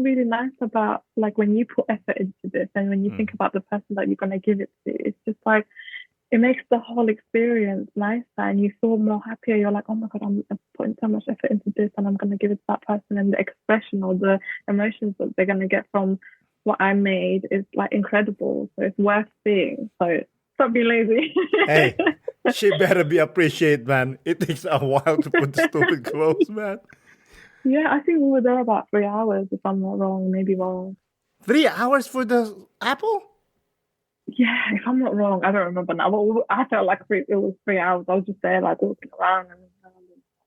S3: really nice about like when you put effort into this and when you think about the person that you're going to give it to, it's just like it makes the whole experience nicer, and you feel more happier. You're like, oh my God, I'm putting so much effort into this, and I'm going to give it to that person. And the expression or the emotions that they're going to get from what I made is like incredible. So it's worth seeing. So stop being lazy.
S2: Hey, she better be appreciated, man. It takes a while to put the stupid clothes, man.
S3: Yeah, I think we were there about 3 hours, if I'm not wrong, maybe more.
S2: 3 hours for the apple?
S3: Yeah, if I'm not wrong, I don't remember now. But I felt like it was 3 hours. I was just there, like walking around and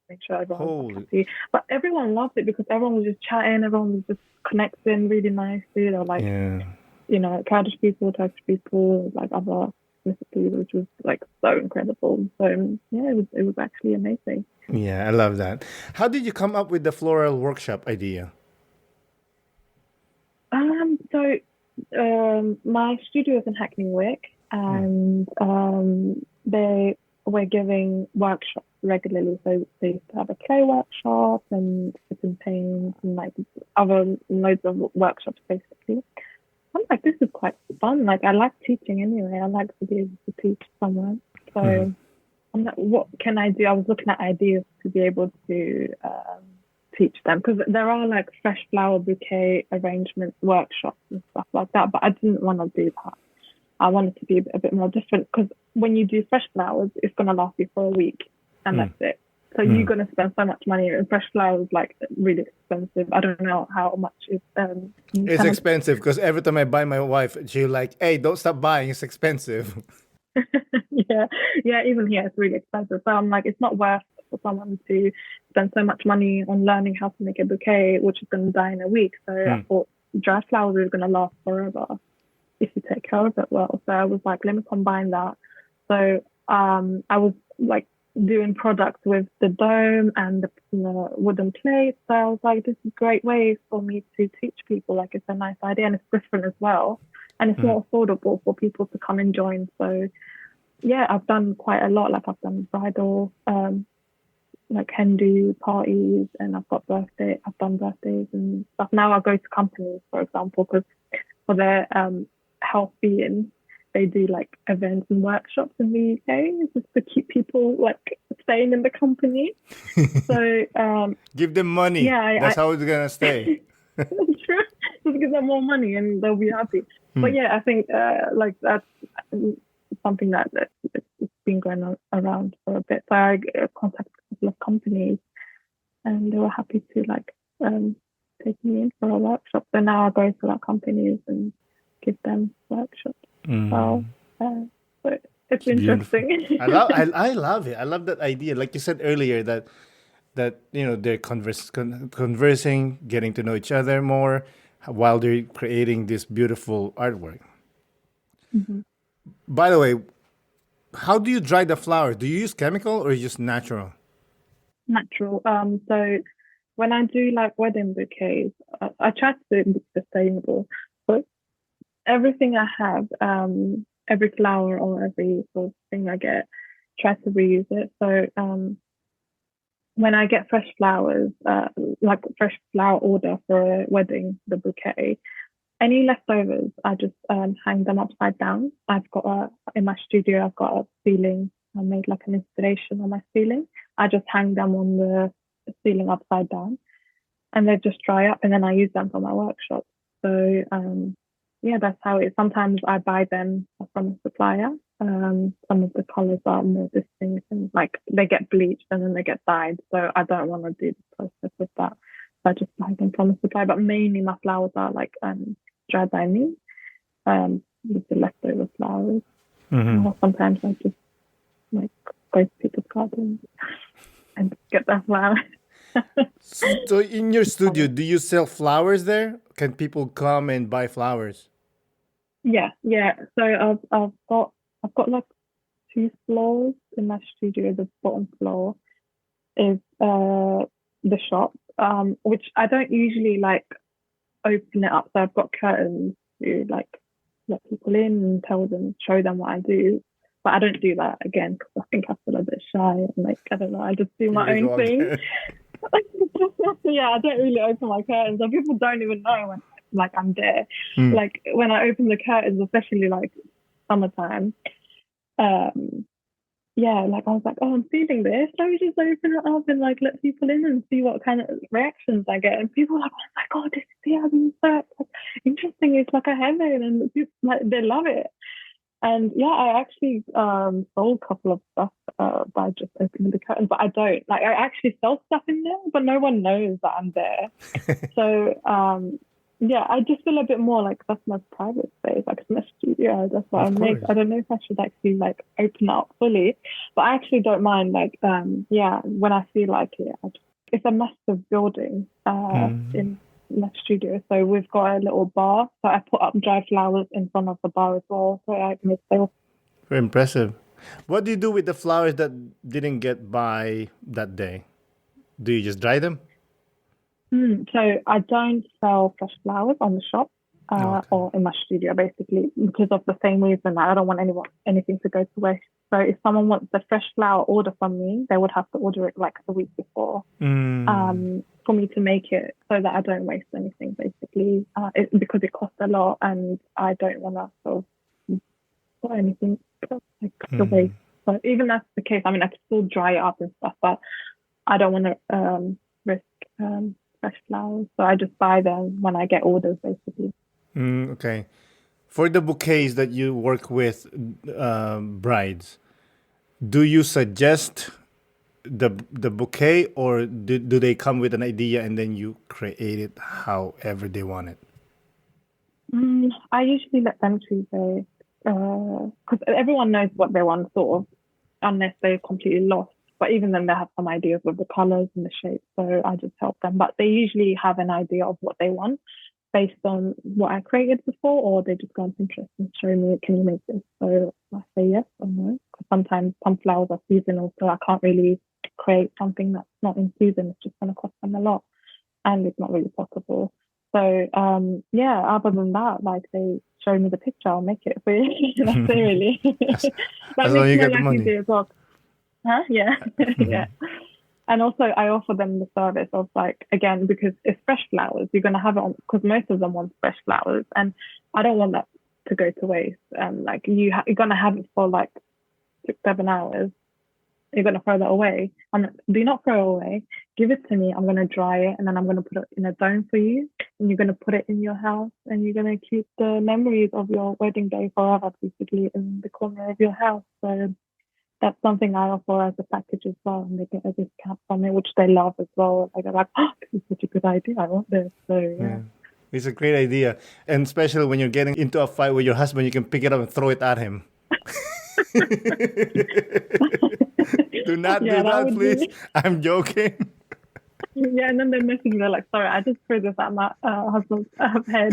S3: make sure everyone was
S2: Holy.
S3: happy. But everyone loved it because everyone was just chatting, everyone was just connecting really nicely. They were like,
S2: Yeah.
S3: Kurdish people, Turkish people, like other ethnicities, which was like so incredible. So yeah, it was actually amazing.
S2: Yeah, I love that. How did you come up with the floral workshop idea?
S3: My studio is in Hackney Wick, and they were giving workshops regularly. So they used to have a clay workshop and sip and paint and like other loads of workshops basically. I'm like, this is quite fun. Like I like teaching anyway. I like to be able to teach someone. So I'm like, what can I do? I was looking at ideas to be able to teach them, because there are like fresh flower bouquet arrangement workshops and stuff like that, but I didn't want to do that. I wanted to be a bit more different, because when you do fresh flowers, it's going to last you for a week and that's it. So you're going to spend so much money, and fresh flowers like really expensive. I don't know how much it's
S2: It's expensive because every time I buy my wife, she's like, "Hey, don't stop buying. It's expensive."
S3: yeah, even here it's really expensive. So I'm like, it's not worth for someone to spend so much money on learning how to make a bouquet, which is going to die in a week. So I thought dry flowers is going to last forever if you take care of it well. So I was like, let me combine that. So I was like doing products with the dome and the wooden plates. So I was like, this is a great way for me to teach people. Like, it's a nice idea, and it's different as well, and it's more affordable for people to come and join. So yeah, I've done quite a lot. Like I've done bridal, like Hindu parties, and I've done birthdays and stuff. Now I go to companies, for example, because for their health being, they do like events and workshops in the UK just to keep people like staying in the company. So
S2: give them money.
S3: Yeah,
S2: that's how it's gonna stay.
S3: True. Just give them more money and they'll be happy. But yeah, I think like that's something that it's been going around for a bit. So I contacted a couple of companies, and they were happy to like take me in for a workshop. So now I go to like companies and give them workshops. So it's interesting.
S2: I love it. I love that idea. Like you said earlier, that they're conversing, getting to know each other more while they're creating this beautiful artwork. By the way, how do you dry the flowers? Do you use chemical or just natural?
S3: Natural. So when I do like wedding bouquets, I try to be sustainable. But everything I have, every flower or every sort of thing I get, try to reuse it. So when I get fresh flowers, like fresh flower order for a wedding, the bouquet, any leftovers, I just hang them upside down. In my studio, I've got a ceiling. I made like an installation on my ceiling. I just hang them on the ceiling upside down, and they just dry up, and then I use them for my workshop. So yeah, that's how it is. Sometimes I buy them from a supplier. Some of the colors are more distinct, and like they get bleached and then they get dyed. So I don't want to do the process with that. So I just buy them from a supplier. But mainly my flowers are like dry by me, with the leftover flowers. Or sometimes I just like go to people's gardens and get their flowers.
S2: So in your studio, do you sell flowers there? Can people come and buy flowers?
S3: Yeah. So I've got like 2 floors in my studio. The bottom floor is the shop, which I don't usually like open it up. So I've got curtains to like let people in and show them what I do. But I don't do that again because I think I feel a bit shy and like, I don't know, I just do my own thing. Yeah, I don't really open my curtains, and people don't even know when like I'm there. Like when I open the curtains, especially like summertime, um, yeah, like I was like, oh, I'm feeling this. Let me just open it up and like let people in and see what kind of reactions I get. And people are like, oh my god, this is so interesting. It's like a heaven, and people, like they love it. And yeah, I actually sold a couple of stuff by just opening the curtain, but I don't like. I actually sell stuff in there, but no one knows that I'm there. So yeah, I just feel a bit more like that's my private space, like it's my studio. That's what I
S2: Of
S3: make.
S2: course.
S3: I don't know if I should actually like open up fully, but I actually don't mind. Like yeah, when I feel like it, it's a massive building
S2: Mm,
S3: in my studio. So we've got a little bar. So I put up dry flowers in front of the bar as well. So I can still.
S2: very impressive. What do you do with the flowers that didn't get by that day? Do you just dry them?
S3: So I don't sell fresh flowers on the shop
S2: Okay.
S3: or in my studio, basically, because of the same reason that I don't want anything to go to waste. So if someone wants a fresh flower order from me, they would have to order it like the week before
S2: Mm,
S3: for me to make it so that I don't waste anything, basically, because it costs a lot and I don't want to sort of put anything like to
S2: mm.
S3: waste. But even that's the case, I mean, I could still dry it up and stuff, but I don't want to risk fresh flowers. So I just buy them when I get orders, basically.
S2: Okay. For the bouquets that you work with brides, do you suggest the bouquet, or do they come with an idea and then you create it however they want it?
S3: I usually let them choose because everyone knows what they want, sort of, unless they're completely lost. But even then, they have some ideas of the colors and the shapes. So I just help them. But they usually have an idea of what they want based on what I created before, or they just go on Pinterest and show me, can you make this? So I say yes or no. Because sometimes some flowers are seasonal, so I can't really create something that's not in season. It's just going to cost them a lot, and it's not really possible. So yeah, other than that, like they show me the picture, I'll make it for you. That's it really.
S2: as,
S3: That
S2: as long as
S3: makes
S2: you
S3: my
S2: get the
S3: life
S2: money.
S3: easier as well. Huh? Yeah. Yeah.
S2: Mhm.
S3: And also, I offer them the service of like, again, because it's fresh flowers, you're going to have it on, because most of them want fresh flowers. And I don't want that to go to waste. Like, you're going to have it for like 6, 7 hours. You're going to throw that away. And do not throw it away. Give it to me. I'm going to dry it and then I'm going to put it in a dome for you. And you're going to put it in your house and you're going to keep the memories of your wedding day forever, basically, in the corner of your house. So, that's something I offer as a package as well, and they get a discount from it, which they love as well. Like they're like, oh, this is such a good idea. I want this. So yeah.
S2: Yeah. It's a great idea. And especially when you're getting into a fight with your husband, you can pick it up and throw it at him. Do not do
S3: Yeah, that
S2: that,
S3: would
S2: please.
S3: be.
S2: I'm joking.
S3: Yeah, and then they message me. They're like, sorry, I just threw this at my husband's head.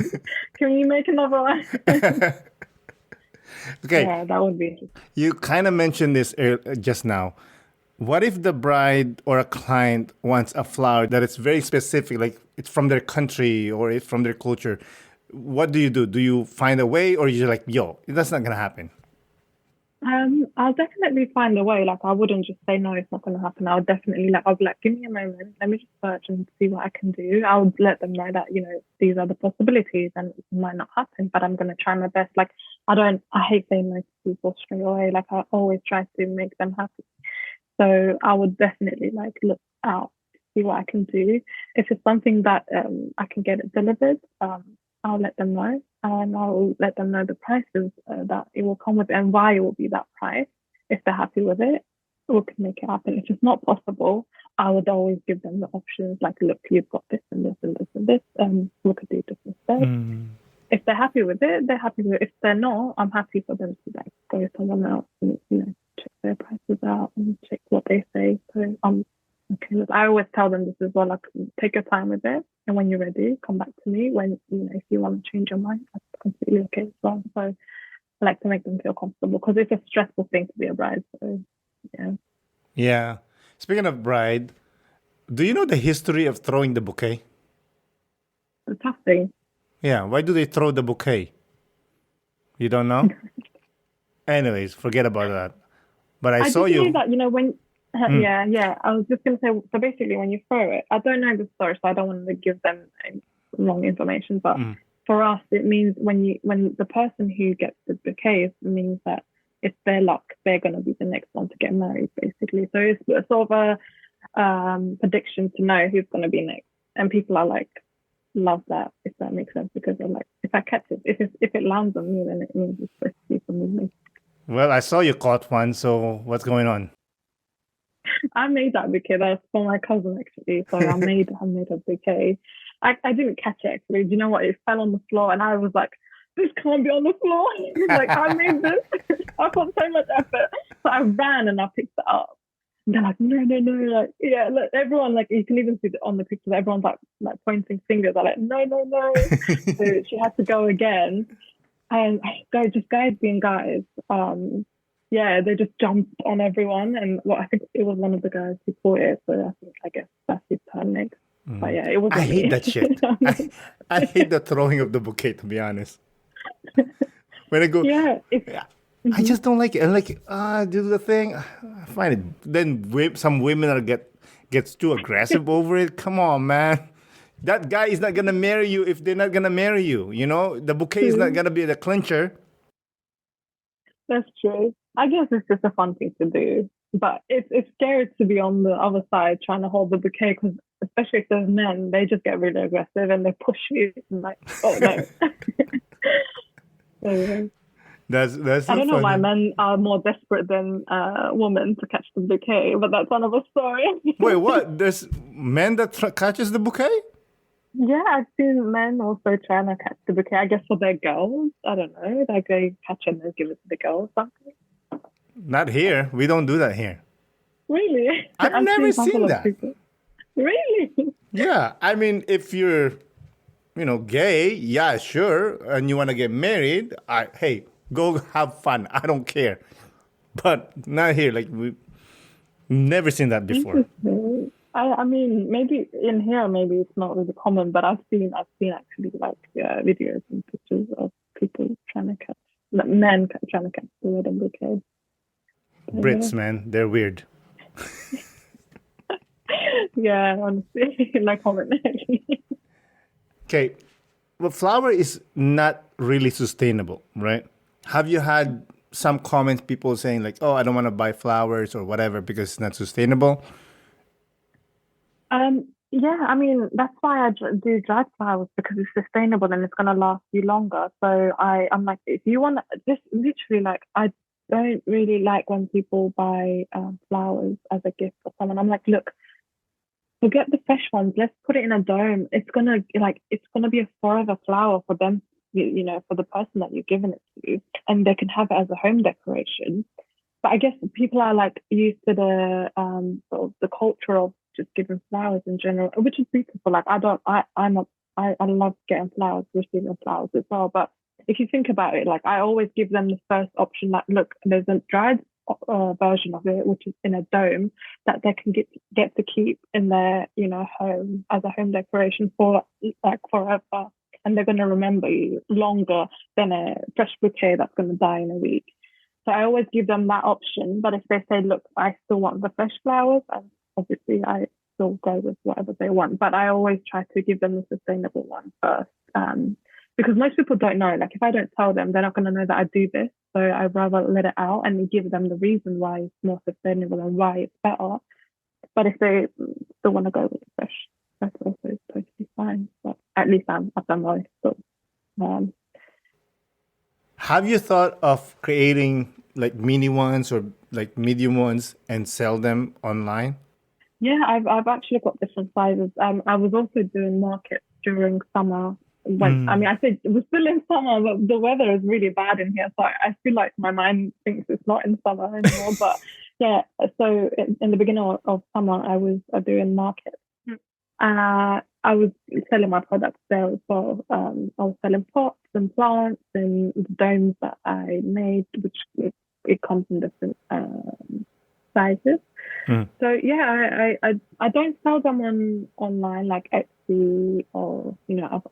S3: Can you make another one?
S2: Okay,
S3: Yeah, that would be.
S2: you kind of mentioned this just now. What if the bride or a client wants a flower that is very specific, like it's from their country or it's from their culture? What do you do? Do you find a way, or you're like, yo, that's not gonna happen?
S3: I'll definitely find a way. Like, I wouldn't just say no, it's not going to happen. I would definitely like, I'll be like, give me a moment, let me just search and see what I can do. I would let them know that these are the possibilities, and it might not happen, but I'm going to try my best. Like, I hate saying no to people straight away. Like, I always try to make them happy. So I would definitely like look out, see what I can do. If it's something that I can get it delivered, I'll let them know, and I'll let them know the prices that it will come with and why it will be that price. If they're happy with it, we can make it happen. If it's not possible, I would always give them the options like, look, you've got this and this and this and this, we could do this instead.
S2: Mm,
S3: If they're happy with it, they're happy with it. If they're not, I'm happy for them to like go somewhere else and check their prices out and check what they say. So okay. I always tell them this as well. Like, take your time with it, and when you're ready, come back to me. When if you want to change your mind, that's completely okay as well. So I like to make them feel comfortable because it's a stressful thing to be a bride. So yeah,
S2: yeah. Speaking of bride, do you know the history of throwing the bouquet?
S3: the tough thing.
S2: Yeah. Why do they throw the bouquet? You don't know? Anyways, forget about that. But I
S3: I
S2: saw
S3: just know
S2: you.
S3: that when
S2: Mm,
S3: yeah. I was just gonna say, so basically when you throw it, I don't know the story, so I don't want to give them wrong information. But
S2: mm,
S3: for us, it means when the person who gets the bouquet, it means that it's their luck. They're going to be the next one to get married, basically. So it's sort of a prediction to know who's going to be next. And people are like, love that, if that makes sense, because they're like, if I catch it, if it lands on me, then it means it's supposed to be for me.
S2: Well, I saw you caught one, so what's going on?
S3: I made that bouquet. That's for my cousin, actually. So I made a bouquet. I didn't catch it, actually. Do you know what? It fell on the floor, and I was like, this can't be on the floor. Like, I made this. I put so much effort. So I ran and I picked it up. And they're like, no. Like, yeah, look, everyone, like, you can even see it on the pictures. Everyone's like pointing fingers. I'm like, no. So she had to go again. And guys being guys, yeah, they just jumped on everyone. And I think it was one of the guys who caught it. So I guess that's his turn next. But yeah, it was.
S2: I hate that shit. I hate the throwing of the bouquet, to be honest. When I go,
S3: yeah,
S2: I just don't like it. I'm like, do the thing. I find it. Then some women gets too aggressive over it. Come on, man. That guy is not gonna marry you if they're not gonna marry you. You know, the bouquet is not gonna be the clincher.
S3: That's true. I guess it's just a fun thing to do, but it's scary to be on the other side trying to hold the bouquet, because especially if there's men, they just get really aggressive and they push you and like, oh no. So,
S2: That's so
S3: I don't know
S2: funny.
S3: why men are more desperate than women to catch the bouquet, but that's another story.
S2: Wait, what? There's men that catches the bouquet?
S3: Yeah, I've seen men also trying to catch the bouquet. I guess for their girls. I don't know. Like they catch it and they give it to the girl or something.
S2: Not here. We don't do that here.
S3: Really?
S2: I've never seen that.
S3: People. Really?
S2: Yeah, I mean, if you're, gay, yeah, sure, and you want to get married, hey, go have fun. I don't care. But not here. Like, we've never seen that before.
S3: I mean, maybe in here, maybe it's not really common, but I've seen actually like videos and pictures of people trying to catch, men trying to catch the wedding bouquet.
S2: Brits, man, they're weird.
S3: Yeah, honestly, like homeland.
S2: Okay, well, flower is not really sustainable, right? Have you had some comments, people saying like, oh, I don't want to buy flowers or whatever because it's not sustainable?
S3: Yeah, I mean, that's why I do dried flowers, because it's sustainable and it's going to last you longer. So I'm like, if you want to, just literally, like, I don't really like when people buy flowers as a gift for someone. I'm like, look, forget the fresh ones. Let's put it in a dome. It's gonna be a forever flower for them, for the person that you're giving it to, and they can have it as a home decoration. But I guess people are like used to the sort of the culture of just giving flowers in general, which is beautiful. Like I love getting flowers, receiving flowers as well. But if you think about it, like I always give them the first option. Like, look, there's a dried version of it, which is in a dome that they can get to keep in their home as a home decoration for like forever, and they're going to remember you longer than a fresh bouquet that's going to die in a week. So I always give them that option. But if they say, look, I still want the fresh flowers, and obviously I still go with whatever they want, but I always try to give them the sustainable one first, because most people don't know. Like if I don't tell them, they're not going to know that I do this. So I'd rather let it out and give them the reason why it's more sustainable and why it's better. But if they still want to go with the fresh, that's also totally fine. But at least I've done my stuff.
S2: Have you thought of creating like mini ones or like medium ones and sell them online?
S3: Yeah, I've actually got different sizes. I was also doing markets during summer. I said we're still in summer, but the weather is really bad in here. So I feel like my mind thinks it's not in summer anymore. But yeah, so in the beginning of summer, I was doing markets. I was selling my products there as well. I was selling pots and plants and domes that I made, which it comes in different sizes. So yeah, I don't sell them online like Etsy or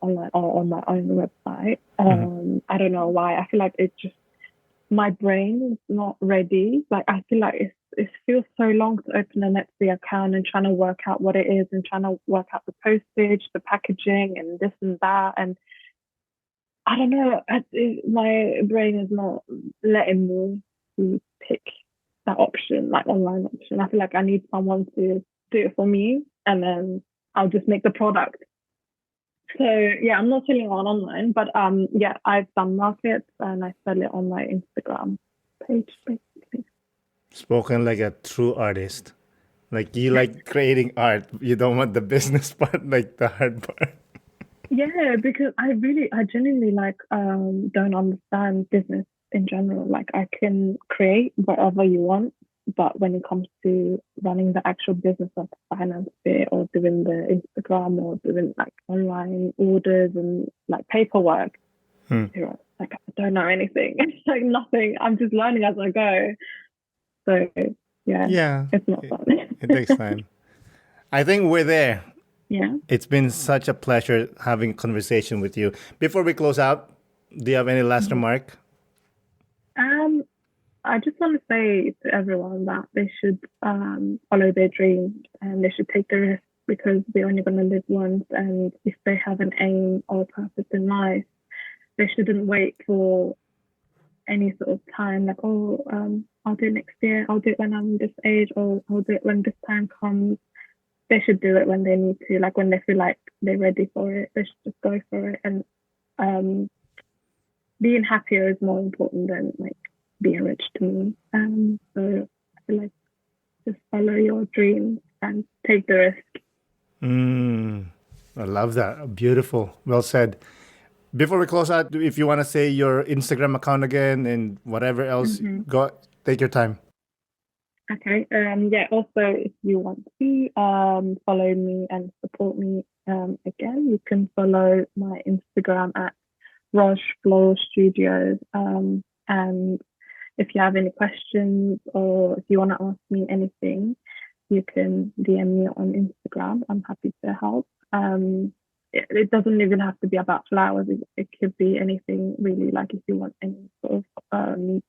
S3: online or on my own website. I don't know why. I feel like it's just my brain is not ready. Like I feel like it feels so long to open an Etsy account and trying to work out what it is and trying to work out the postage, the packaging, and this and that. And I don't know. My brain is not letting me to pick that option, like online option. I feel like I need someone to do it for me, and then I'll just make the product. So yeah, I'm not selling on online, but yeah, I've done markets and I sell it on my Instagram page basically.
S2: Spoken like a true artist. Like you like creating art. You don't want the business part, like the hard part.
S3: Yeah, because I genuinely like don't understand business in general. Like I can create whatever you want, but when it comes to running the actual business of finance bit or doing the Instagram or doing like online orders and like paperwork,
S2: Hmm.
S3: like I don't know anything. Like nothing. I'm just learning as I go. So yeah,
S2: Yeah,
S3: it's not
S2: it,
S3: fun.
S2: it takes time. I think we're there.
S3: Yeah.
S2: It's been such a pleasure having a conversation with you. Before we close out, do you have any last
S3: Mhm.
S2: remark?
S3: I just want to say to everyone that they should follow their dreams and they should take the risk because they're only going to live once. And if they have an aim or a purpose in life, they shouldn't wait for any sort of time like, oh, I'll do it next year, I'll do it when I'm this age, or I'll do it when this time comes. They should do it when they need to, like when they feel like they're ready for it. They should just go for it. And being happier is more important than like being rich to me. So I feel like just follow your dreams and take the risk.
S2: I love that. Beautiful. Well said. Before we close out, if you want to say your Instagram account again and whatever else, go take your time.
S3: Okay. Yeah. Also, if you want to follow me and support me again, you can follow my Instagram at Roj Floral Studio. And if you have any questions or if you want to ask me anything, you can DM me on Instagram. I'm happy to help. It doesn't even have to be about flowers. It could be anything really. Like if you want any sort of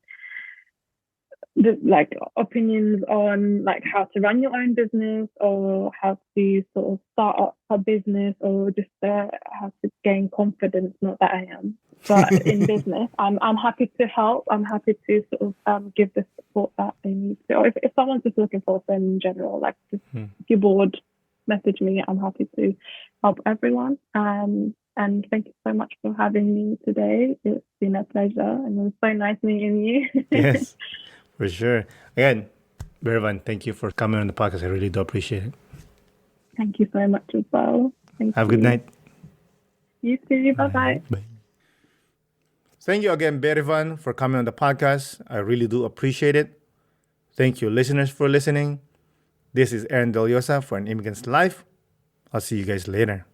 S3: like opinions on like how to run your own business or how to sort of start up a business or just how to gain confidence. Not that I am, but in business, I'm happy to help. I'm happy to sort of give the support that they need to. Or if someone's just looking for a friend in general, like just if you're bored, message me. I'm happy to help everyone. And thank you so much for having me today. It's been a pleasure and it was so nice meeting you.
S2: Yes, for sure. Again, Berivan, thank you for coming on the podcast. I really do appreciate it.
S3: Thank you so much as well. Thank
S2: Have a
S3: you.
S2: good night.
S3: You too. Bye-bye.
S2: Bye. Thank you again, Berivan, for coming on the podcast. I really do appreciate it. Thank you, listeners, for listening. This is Aaron Deliosa for An Immigrant's Life. I'll see you guys later.